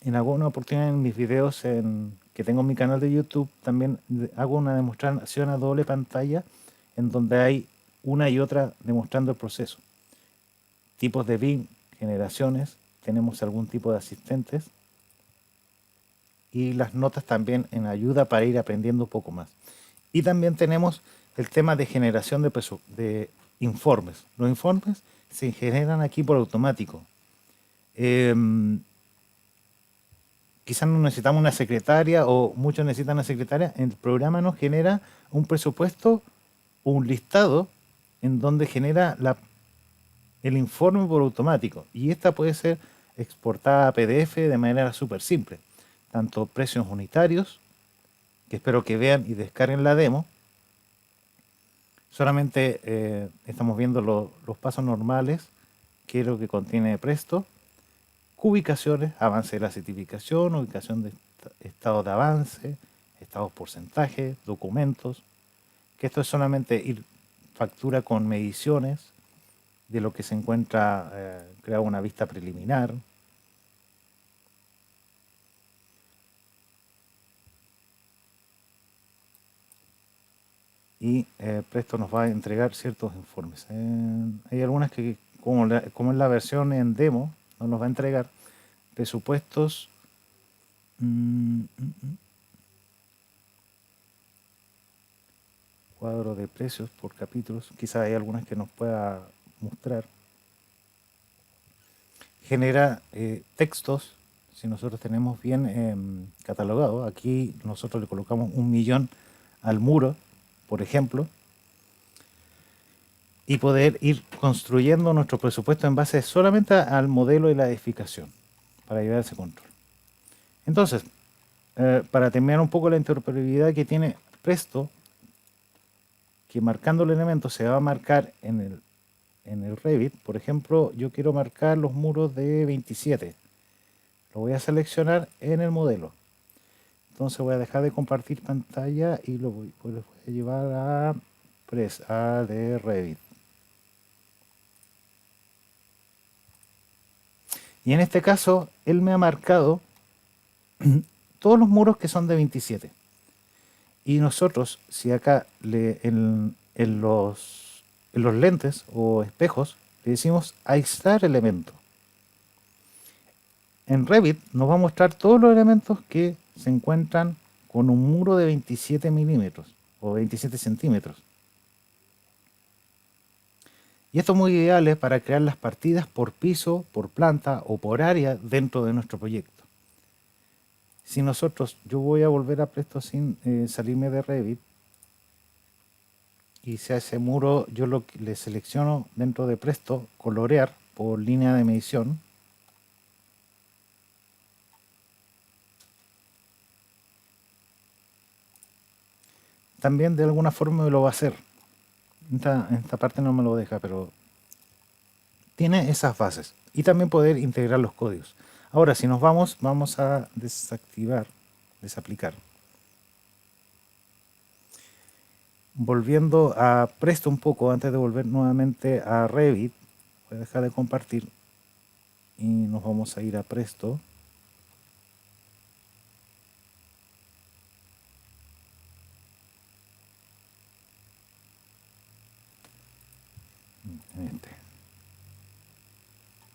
en alguna oportunidad en mis videos que tengo en mi canal de YouTube también hago una demostración a doble pantalla en donde hay una y otra demostrando el proceso. Tipos de BIM, generaciones, tenemos algún tipo de asistentes y las notas también en ayuda para ir aprendiendo un poco más. Y también tenemos el tema de generación de informes. Los informes se generan aquí por automático. Quizás no necesitamos una secretaria o muchos necesitan una secretaria. El programa nos genera un presupuesto, un listado en donde genera el informe por automático. Y esta puede ser exportada a PDF de manera súper simple. Tanto precios unitarios, que espero que vean y descarguen la demo. Solamente estamos viendo los pasos normales, que es lo que contiene Presto. Ubicaciones, avance de la certificación, ubicación de estado de avance, estados porcentajes, documentos, que esto es solamente ir factura con mediciones de lo que se encuentra, crear una vista preliminar. Y Presto nos va a entregar ciertos informes. Hay algunas que, como en la versión en demo, no nos va a entregar, presupuestos. Cuadro de precios por capítulos. Quizás hay algunas que nos pueda mostrar. Genera textos. Si nosotros tenemos bien catalogado, aquí nosotros le colocamos 1.000.000 al muro, por ejemplo, y poder ir construyendo nuestro presupuesto en base solamente al modelo y la edificación para llevar ese control. Entonces, para terminar un poco la interoperabilidad que tiene Presto, que marcando el elemento se va a marcar en el Revit. Por ejemplo, yo quiero marcar los muros de 27. Lo voy a seleccionar en el modelo. Entonces voy a dejar de compartir pantalla y lo voy a llevar a de Revit. Y en este caso, él me ha marcado todos los muros que son de 27. Y nosotros, si acá en los lentes o espejos, le decimos aislar elemento. En Revit nos va a mostrar todos los elementos que se encuentran con un muro de 27 milímetros o 27 centímetros. Y esto es muy ideal para crear las partidas por piso, por planta o por área dentro de nuestro proyecto. Si yo voy a volver a Presto sin salirme de Revit, y si a ese muro yo le selecciono dentro de Presto, colorear por línea de medición, también de alguna forma me lo va a hacer. En esta parte no me lo deja, pero tiene esas bases. Y también poder integrar los códigos. Ahora, si nos vamos a desaplicar. Volviendo a Presto un poco, antes de volver nuevamente a Revit, voy a dejar de compartir y nos vamos a ir a Presto.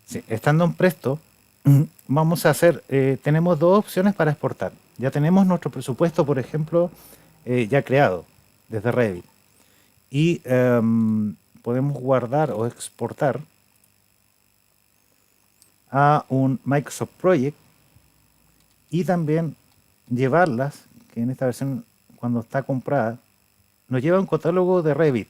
Sí, estando en Presto, vamos a hacer, tenemos dos opciones para exportar. Ya tenemos nuestro presupuesto, por ejemplo, ya creado desde Revit. Y podemos guardar o exportar a un Microsoft Project y también llevarlas, que en esta versión cuando está comprada, nos lleva un catálogo de Revit.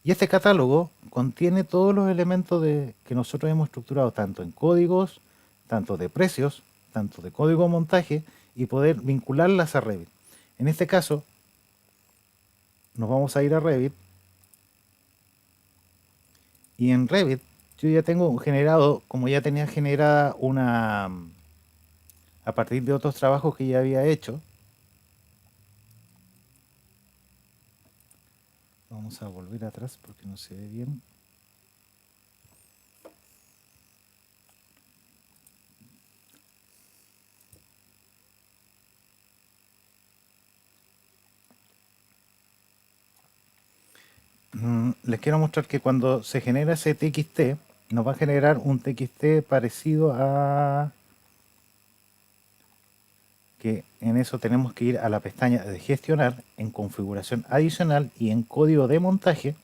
Y este catálogo contiene todos los elementos que nosotros hemos estructurado, tanto en códigos, tanto de precios, tanto de código de montaje, y poder vincularlas a Revit. En este caso, nos vamos a ir a Revit, y en Revit yo ya tengo generado, como ya tenía generada a partir de otros trabajos que ya había hecho. Vamos a volver atrás porque no se ve bien. Les quiero mostrar que cuando se genera ese TXT, nos va a generar un TXT parecido a... que en eso tenemos que ir a la pestaña de gestionar, en configuración adicional y en código de montaje.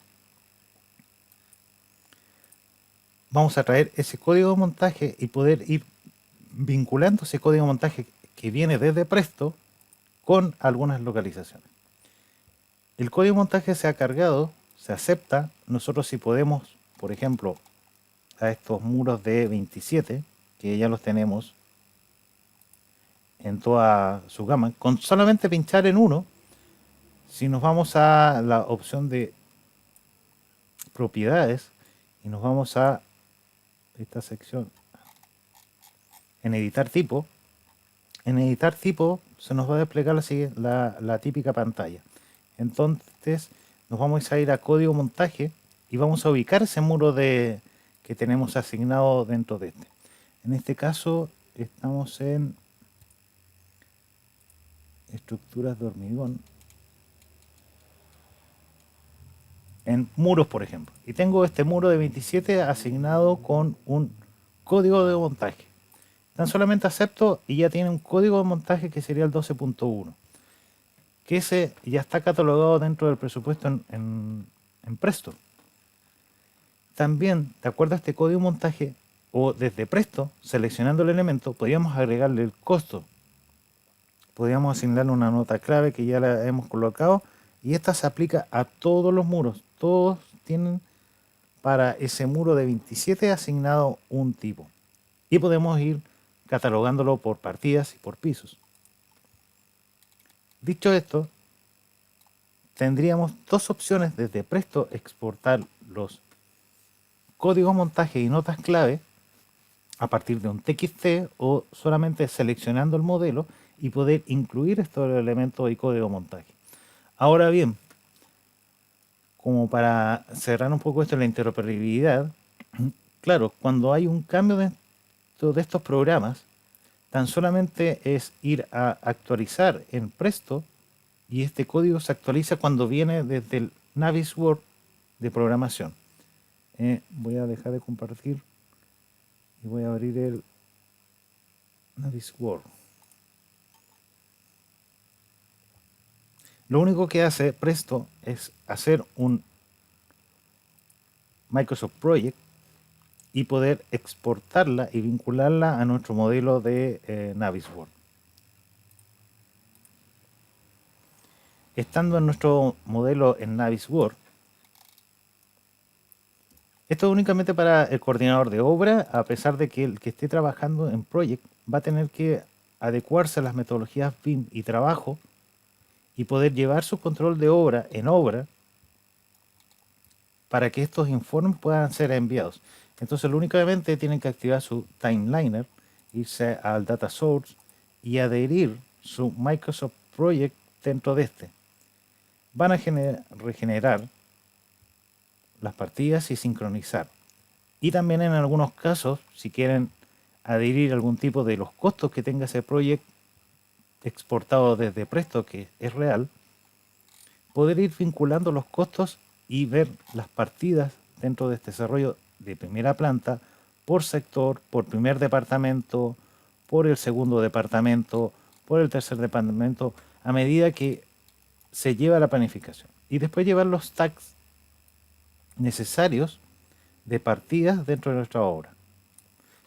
Vamos a traer ese código de montaje y poder ir vinculando ese código de montaje que viene desde Presto con algunas localizaciones. El código de montaje se ha cargado, se acepta. Nosotros si podemos, por ejemplo, a estos muros de 27, que ya los tenemos en toda su gama, con solamente pinchar en uno, si nos vamos a la opción de propiedades y nos vamos a esta sección en editar tipo, se nos va a desplegar la típica pantalla. Entonces nos vamos a ir a código montaje y vamos a ubicar ese muro que tenemos asignado dentro de este. En este caso estamos en estructuras de hormigón, en muros, por ejemplo, y tengo este muro de 27 asignado con un código de montaje. Tan solamente acepto y ya tiene un código de montaje que sería el 12.1, que ese ya está catalogado dentro del presupuesto en Presto. También, de acuerdo a este código de montaje, o desde Presto, seleccionando el elemento, podríamos agregarle el costo. Podríamos asignarle una nota clave que ya la hemos colocado, y esta se aplica a todos los muros. Todos tienen para ese muro de 27 asignado un tipo. Y podemos ir catalogándolo por partidas y por pisos. Dicho esto, tendríamos dos opciones desde Presto: exportar los códigos montaje y notas clave a partir de un TXT, o solamente seleccionando el modelo y poder incluir estos elementos y código montaje. Ahora bien, como para cerrar un poco esto de la interoperabilidad, claro, cuando hay un cambio dentro de estos programas, tan solamente es ir a actualizar en Presto, y este código se actualiza cuando viene desde el Navisworks de programación. Voy a dejar de compartir y voy a abrir el Navisworks. Lo único que hace Presto es hacer un Microsoft Project y poder exportarla y vincularla a nuestro modelo de Navisworks. Estando en nuestro modelo en Navisworks, esto es únicamente para el coordinador de obra, a pesar de que el que esté trabajando en Project va a tener que adecuarse a las metodologías BIM y trabajo y poder llevar su control de obra en obra para que estos informes puedan ser enviados. Entonces, únicamente tienen que activar su Timeliner, irse al Data Source y adherir su Microsoft Project dentro de este. Van a regenerar las partidas y sincronizar. Y también en algunos casos, si quieren adherir algún tipo de los costos que tenga ese proyecto exportado desde Presto, que es real, poder ir vinculando los costos y ver las partidas dentro de este desarrollo de primera planta, por sector, por primer departamento, por el segundo departamento, por el tercer departamento, a medida que se lleva la planificación. Y después llevar los tags necesarios de partidas dentro de nuestra obra.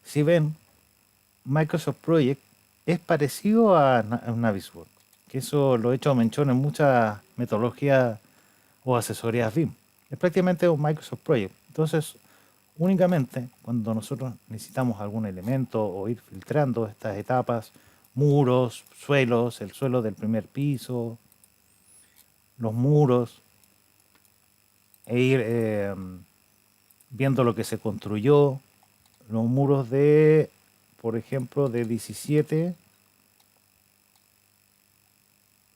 Si ven, Microsoft Project es parecido a Navisworks, que eso lo he hecho mención en muchas metodologías o asesorías BIM. Es prácticamente un Microsoft Project. Entonces, únicamente cuando nosotros necesitamos algún elemento o ir filtrando estas etapas, muros, suelos, el suelo del primer piso, los muros, e ir viendo lo que se construyó, los muros de, por ejemplo, de 17,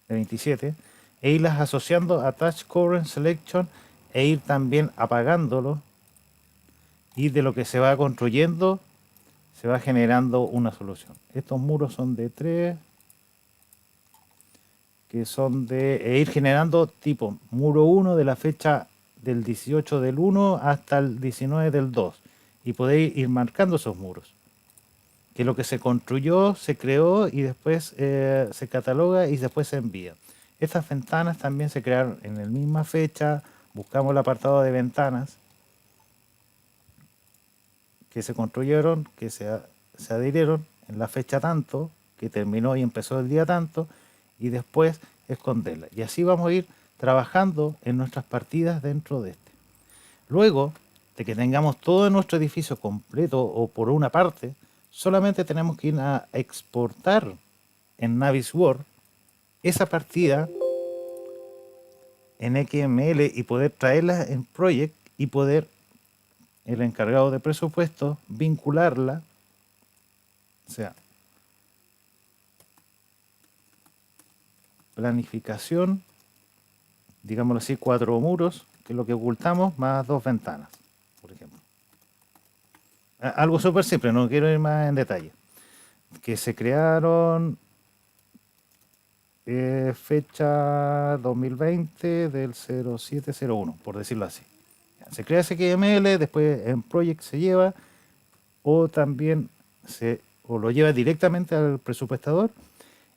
de 27, e irlas asociando a Touch Current Selection, e ir también apagándolo, y de lo que se va construyendo se va generando una solución. Estos muros son de 3, que son de ir generando tipo muro 1 de la fecha del 18 del 1 hasta el 19 del 2, y podéis ir marcando esos muros, que lo que se construyó se creó y después se cataloga y después se envía. Estas ventanas también se crearon en la misma fecha. Buscamos el apartado de ventanas que se construyeron, que se adhirieron en la fecha tanto, que terminó y empezó el día tanto, y después esconderla. Y así vamos a ir trabajando en nuestras partidas dentro de este. Luego de que tengamos todo nuestro edificio completo o por una parte, solamente tenemos que ir a exportar en Navisworks esa partida en XML y poder traerla en Project, y poder el encargado de presupuesto vincularla, o sea, planificación, digámoslo así, 4 muros, que es lo que ocultamos, más 2 ventanas, por ejemplo. Algo súper simple, no quiero ir más en detalle. Que se crearon fecha 2020 del 0701, por decirlo así. Se crea ese XML, después en Project se lleva, o también se o lo lleva directamente al presupuestador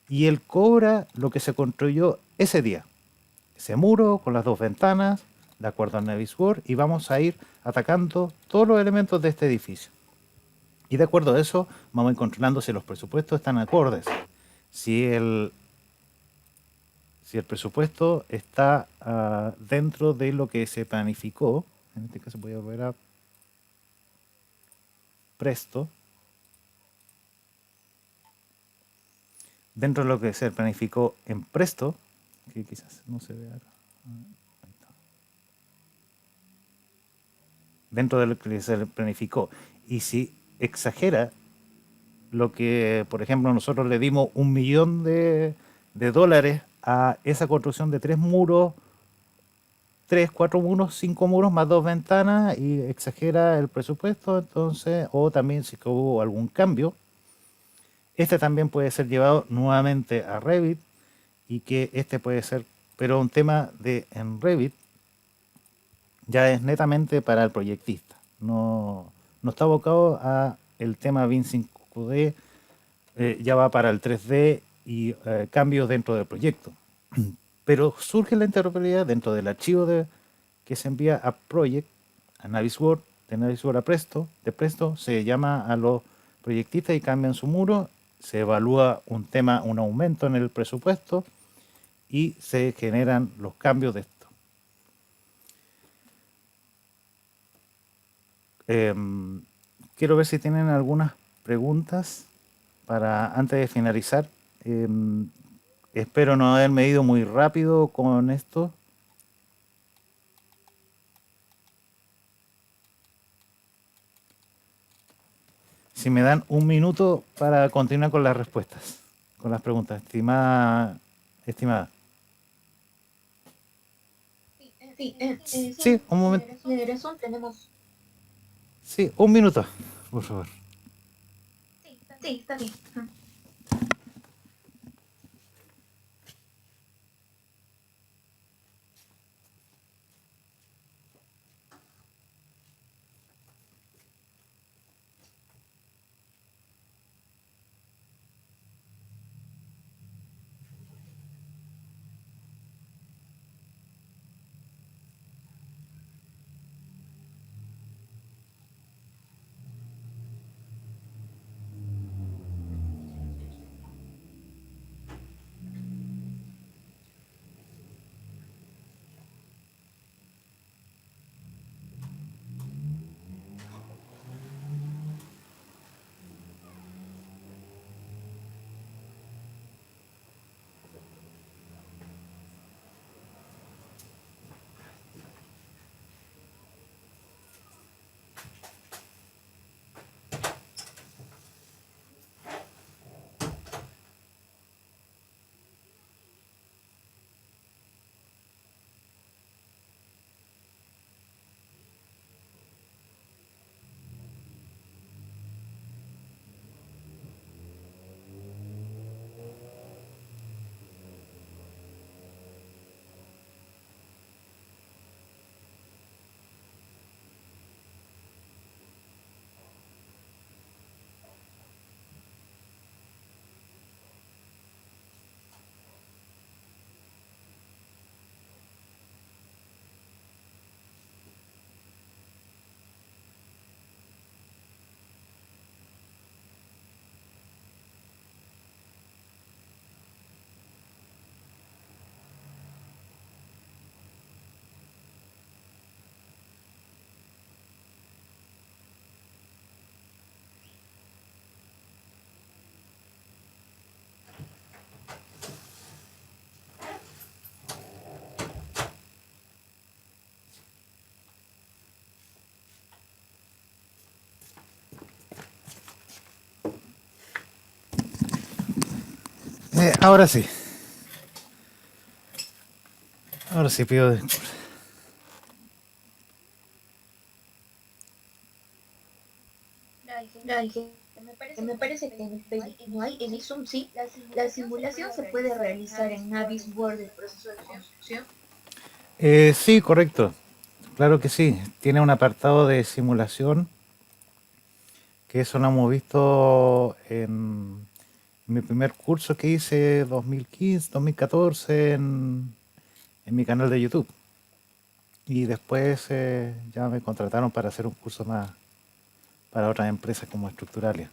y él cobra lo que se construyó ese día. Ese muro con las dos ventanas, de acuerdo a Navisworks, y vamos a ir atacando todos los elementos de este edificio. Y de acuerdo a eso, vamos a ir controlando si los presupuestos están acordes. Si el presupuesto está dentro de lo que se planificó, en este caso voy a volver a Presto, dentro de lo que se planificó en Presto, que quizás no se vea acá. Ahí está. Dentro de lo que se planificó. Y si exagera lo que, por ejemplo, nosotros le dimos $1.000.000 a esa construcción de 3 muros, 3, 4 muros, 5 muros más 2 ventanas y exagera el presupuesto, entonces, o también si hubo algún cambio, este también puede ser llevado nuevamente a Revit y que este puede ser, pero un tema de en Revit ya es netamente para el proyectista, no está abocado a el tema BIM 5D, ya va para el 3D y cambios dentro del proyecto. Pero surge la interoperabilidad dentro del archivo que se envía a Project, a Navisworks, de Navisworks a Presto, de Presto se llama a los proyectistas y cambian su muro, se evalúa un aumento en el presupuesto y se generan los cambios de esto. Quiero ver si tienen algunas preguntas para antes de finalizar. Espero no haberme ido muy rápido con esto. Si me dan un minuto para continuar con las respuestas, con las preguntas, estimada. Sí, un momento. Tiene razón, tenemos... Sí, un minuto, por favor. Sí, está bien. Ahora sí. Ahora sí pido disculpas. Me parece que en el no hay, en ISUM sí, la simulación se puede realizar en Navisworks del proceso de construcción. Sí, correcto. Claro que sí. Tiene un apartado de simulación que eso lo hemos visto en mi primer curso que hice 2015, 2014 en mi canal de YouTube. Y después ya me contrataron para hacer un curso más para otras empresas como Estructuralia.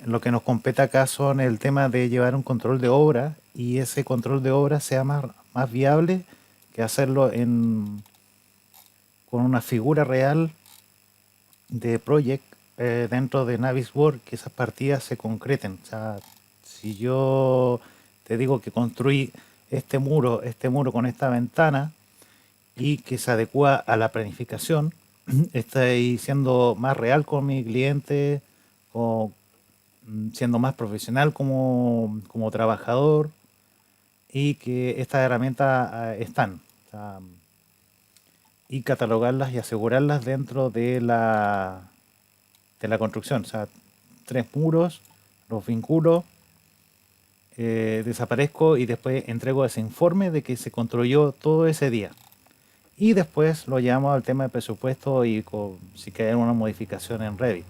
Lo que nos compete acá son el tema de llevar un control de obra y ese control de obra sea más viable que hacerlo con una figura real de project dentro de Navisworks, que esas partidas se concreten. O sea, si yo te digo que construí este muro con esta ventana y que se adecua a la planificación, estoy siendo más real con mi cliente o siendo más profesional como trabajador y que estas herramientas están. O sea, y catalogarlas y asegurarlas dentro de la construcción. O sea, 3 muros, los vinculo, desaparezco y después entrego ese informe de que se construyó todo ese día. Y después lo llevamos al tema de presupuesto y si queda una modificación en Revit.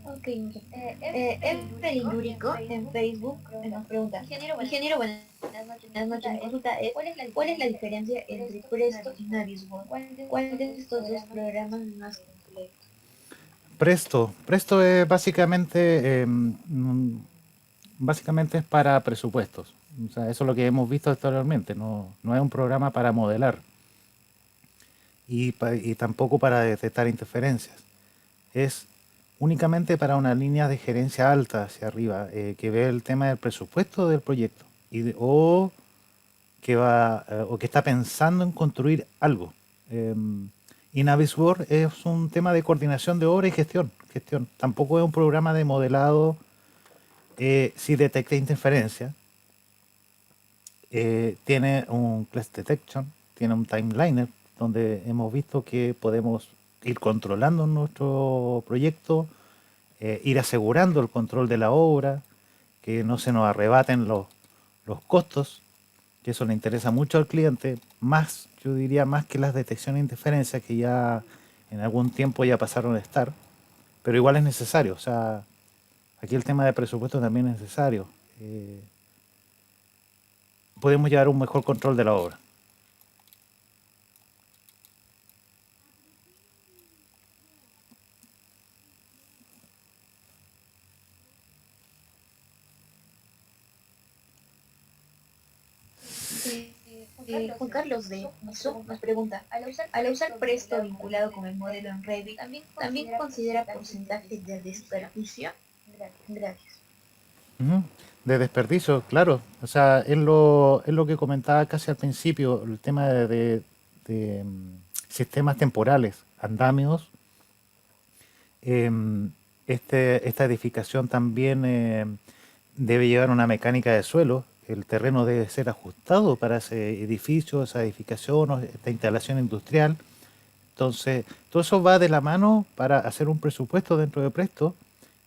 Ok, Evelyn Lúrico en Facebook nos pregunta, ingeniero, buenas noches, mi consulta es, ¿cuál es la diferencia entre Presto y Navisworks? ¿Cuál de estos dos programas es más completo? Presto es básicamente es para presupuestos. O sea, eso es lo que hemos visto anteriormente. No es un programa para modelar y tampoco para detectar interferencias. Es únicamente para una línea de gerencia alta hacia arriba, que ve el tema del presupuesto del proyecto o que está pensando en construir algo. Y Navisworks es un tema de coordinación de obra y gestión. Tampoco es un programa de modelado. Si detecta interferencia, tiene un clash detection, tiene un timeliner donde hemos visto que podemos ir controlando nuestro proyecto, ir asegurando el control de la obra, que no se nos arrebaten los costos, que eso le interesa mucho al cliente, más, yo diría, más que las detecciones de interferencia que ya en algún tiempo ya pasaron a estar, pero igual es necesario. O sea, aquí el tema de presupuesto también es necesario. Podemos llevar un mejor control de la obra. Juan Carlos de Miso nos pregunta, al usar Presto vinculado con el modelo en Revit, ¿también considera porcentaje de desperdicio? Gracias. De desperdicio, claro. O sea, es lo que comentaba casi al principio, el tema de sistemas temporales, andamios. Em, esta edificación también debe llevar una mecánica de suelo. El terreno debe ser ajustado para ese edificio, esa edificación o esta instalación industrial. Entonces, todo eso va de la mano para hacer un presupuesto dentro de Presto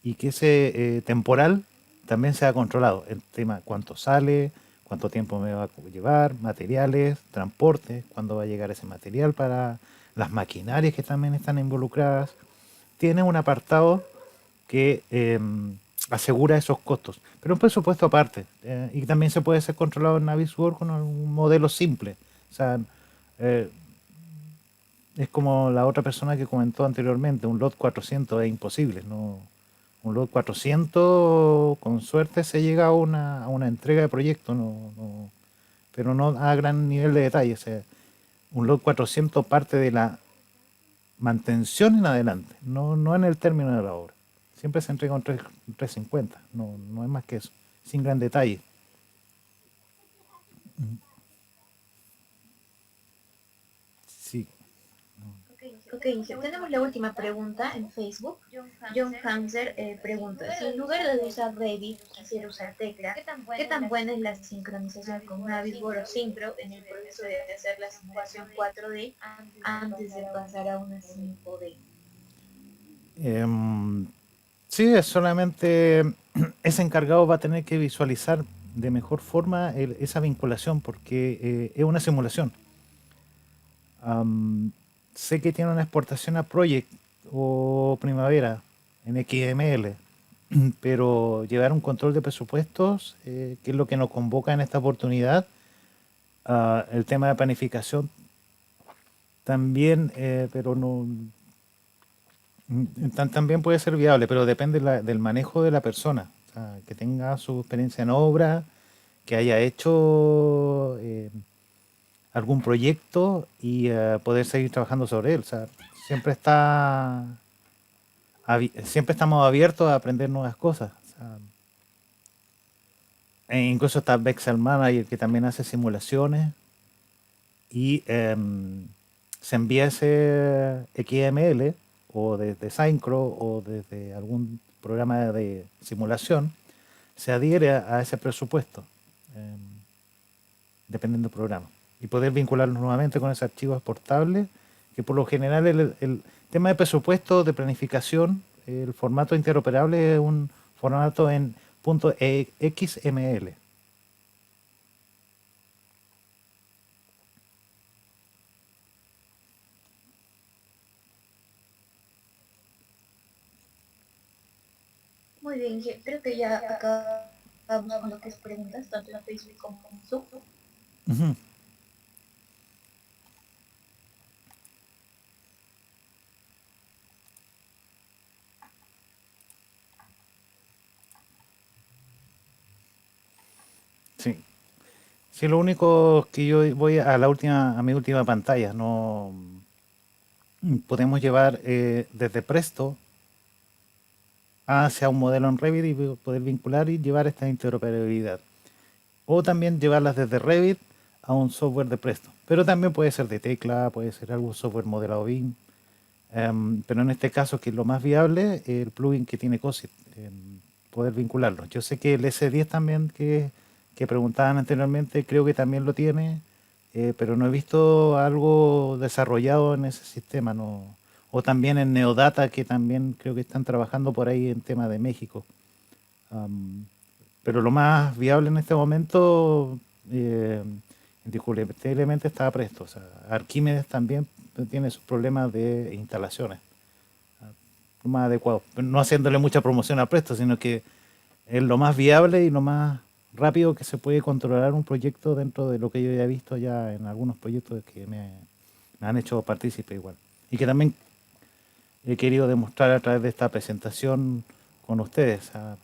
y que ese temporal también sea controlado. El tema cuánto sale, cuánto tiempo me va a llevar, materiales, transporte, cuándo va a llegar ese material para las maquinarias que también están involucradas. Tiene un apartado que asegura esos costos, pero un presupuesto aparte. Y también se puede ser controlado en Navisworks con un modelo simple. O sea, eh, es como la otra persona que comentó anteriormente, un lot 400 es imposible, ¿no? Un lot 400 con suerte se llega a una entrega de proyecto, pero no a gran nivel de detalle. O sea, un lot 400 parte de la mantención en adelante, no en el término de la obra. Siempre se entrega un 350, no es más que eso, sin gran detalle. Sí. Ok, tenemos la última pregunta en Facebook. John Hanser pregunta, si en lugar de usar Revit quisiera usar Tecla, ¿qué tan buena es la sincronización con Navisworks o Syncro en el proceso de hacer la simulación 4D antes de pasar a una 5D? Em, sí, es solamente ese encargado va a tener que visualizar de mejor forma esa vinculación, porque es una simulación. Am, Sé que tiene una exportación a Project o Primavera en XML, pero llevar un control de presupuestos, que es lo que nos convoca en esta oportunidad, el tema de planificación también, pero no también puede ser viable, pero depende del manejo de la persona, o sea, que tenga su experiencia en obra, que haya hecho algún proyecto y poder seguir trabajando sobre él. O sea, siempre está siempre estamos abiertos a aprender nuevas cosas. O sea, incluso está Bexel Manager que también hace simulaciones y se envía ese XML o desde Syncro o desde algún programa de simulación, se adhiere a ese presupuesto, em, dependiendo del programa. Y poder vincularlos nuevamente con ese archivo exportable, que por lo general el tema de presupuesto, de planificación, el formato interoperable es un formato en .xml. Muy bien, creo que ya acabamos con lo que es preguntas, tanto en Facebook como en Zoom. Ujú. Sí. Sí, lo único que yo voy a mi última pantalla, no podemos llevar desde Presto hacia un modelo en Revit y poder vincular y llevar esta interoperabilidad. O también llevarlas desde Revit a un software de Presto. Pero también puede ser de tecla, puede ser algún software modelado BIM. Pero en este caso, que es lo más viable, el plugin que tiene COSIT, poder vincularlo. Yo sé que el S10 también, que preguntaban anteriormente, creo que también lo tiene, pero no he visto algo desarrollado en ese sistema. No. O también en Neodata, que también creo que están trabajando por ahí en tema de México. Am, pero lo más viable en este momento, indiscutiblemente, está Presto. O sea, Arquímedes también tiene sus problemas de instalaciones. Lo más adecuado. Pero no haciéndole mucha promoción a Presto, sino que es lo más viable y lo más rápido que se puede controlar un proyecto dentro de lo que yo ya he visto ya en algunos proyectos que me han hecho partícipe igual. Y que también he querido demostrar a través de esta presentación con ustedes. O sea,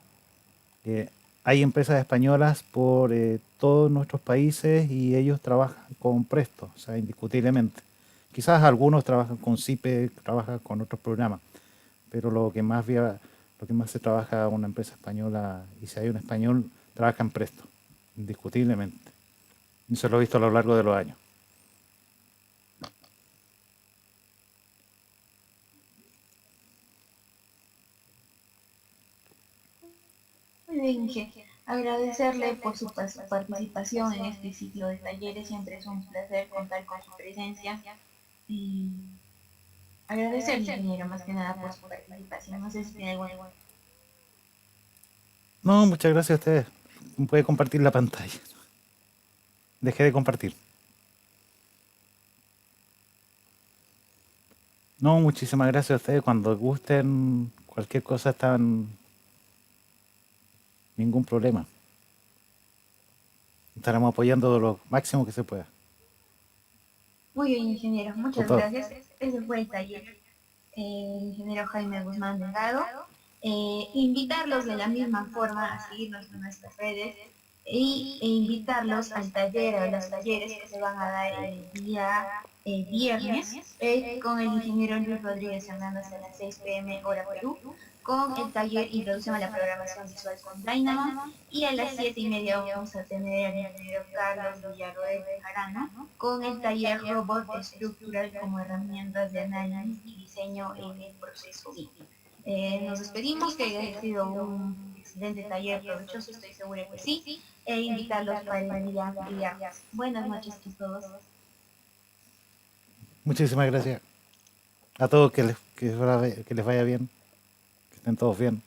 que hay empresas españolas por todos nuestros países y ellos trabajan con Presto, o sea, indiscutiblemente. Quizás algunos trabajan con CIPE, trabajan con otros programas, pero lo que más se trabaja una empresa española, y si hay un español, trabaja en Presto, indiscutiblemente. Y eso lo he visto a lo largo de los años. Muy bien, Inge. Agradecerle por su participación en este ciclo de talleres. Siempre es un placer contar con su presencia. Y agradecerle, ingeniero, más que nada por su participación. No sé si tiene alguna. No, muchas gracias a ustedes. Puede compartir la pantalla. Dejé de compartir. No, muchísimas gracias a ustedes. Cuando gusten, cualquier cosa, están ningún problema. Estaremos apoyando lo máximo que se pueda. Muy bien, ingeniero. Por Muchas favor. gracias. Ese fue el taller. Ingeniero Jaime Guzmán Delgado. Invitarlos de la misma forma a seguirnos en nuestras redes e invitarlos al taller, a los talleres que se van a dar el día viernes con el ingeniero Luis Rodríguez Hernández a las 6 p.m. hora Perú, con el taller Introducción a la Programación Visual con Dynamo, y a las 7:30 vamos a tener al ingeniero Carlos Villarroel Jarano con el taller Robot Estructural como herramientas de análisis y diseño en el proceso BIM. Nos despedimos, que haya sido un excelente taller, provechoso, estoy segura que sí, e invitarlos para el día viernes. Buenas noches a todos. Muchísimas gracias a todos, que les vaya bien, que estén todos bien.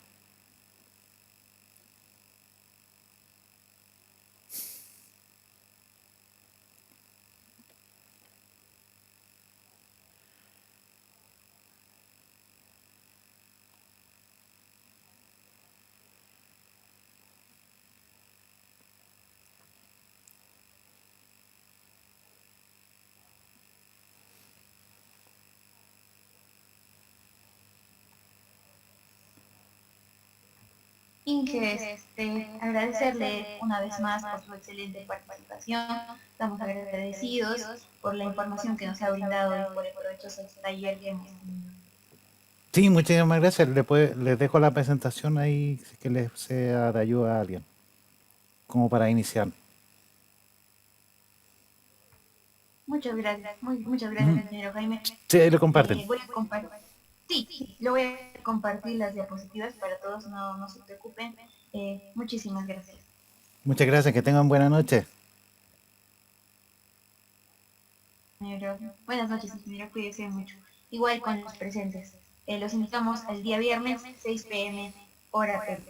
Inge, agradecerle una vez más por su excelente participación. Estamos agradecidos por la información que nos ha brindado y por el provechoso taller que hemos tenido. Sí, muchísimas gracias. Les dejo la presentación ahí, si es que les sea de ayuda a alguien, como para iniciar. Muchas gracias, muchas gracias, ingeniero Jaime. Sí, ahí lo comparten. Voy a compartir. Sí, lo voy a compartir las diapositivas para todos, no se preocupen. Muchísimas gracias. Muchas gracias, que tengan buena noche. Buenas noches, ingeniero, cuídense mucho. Igual con los presentes. Los invitamos el día viernes, 6 p.m. hora Perú.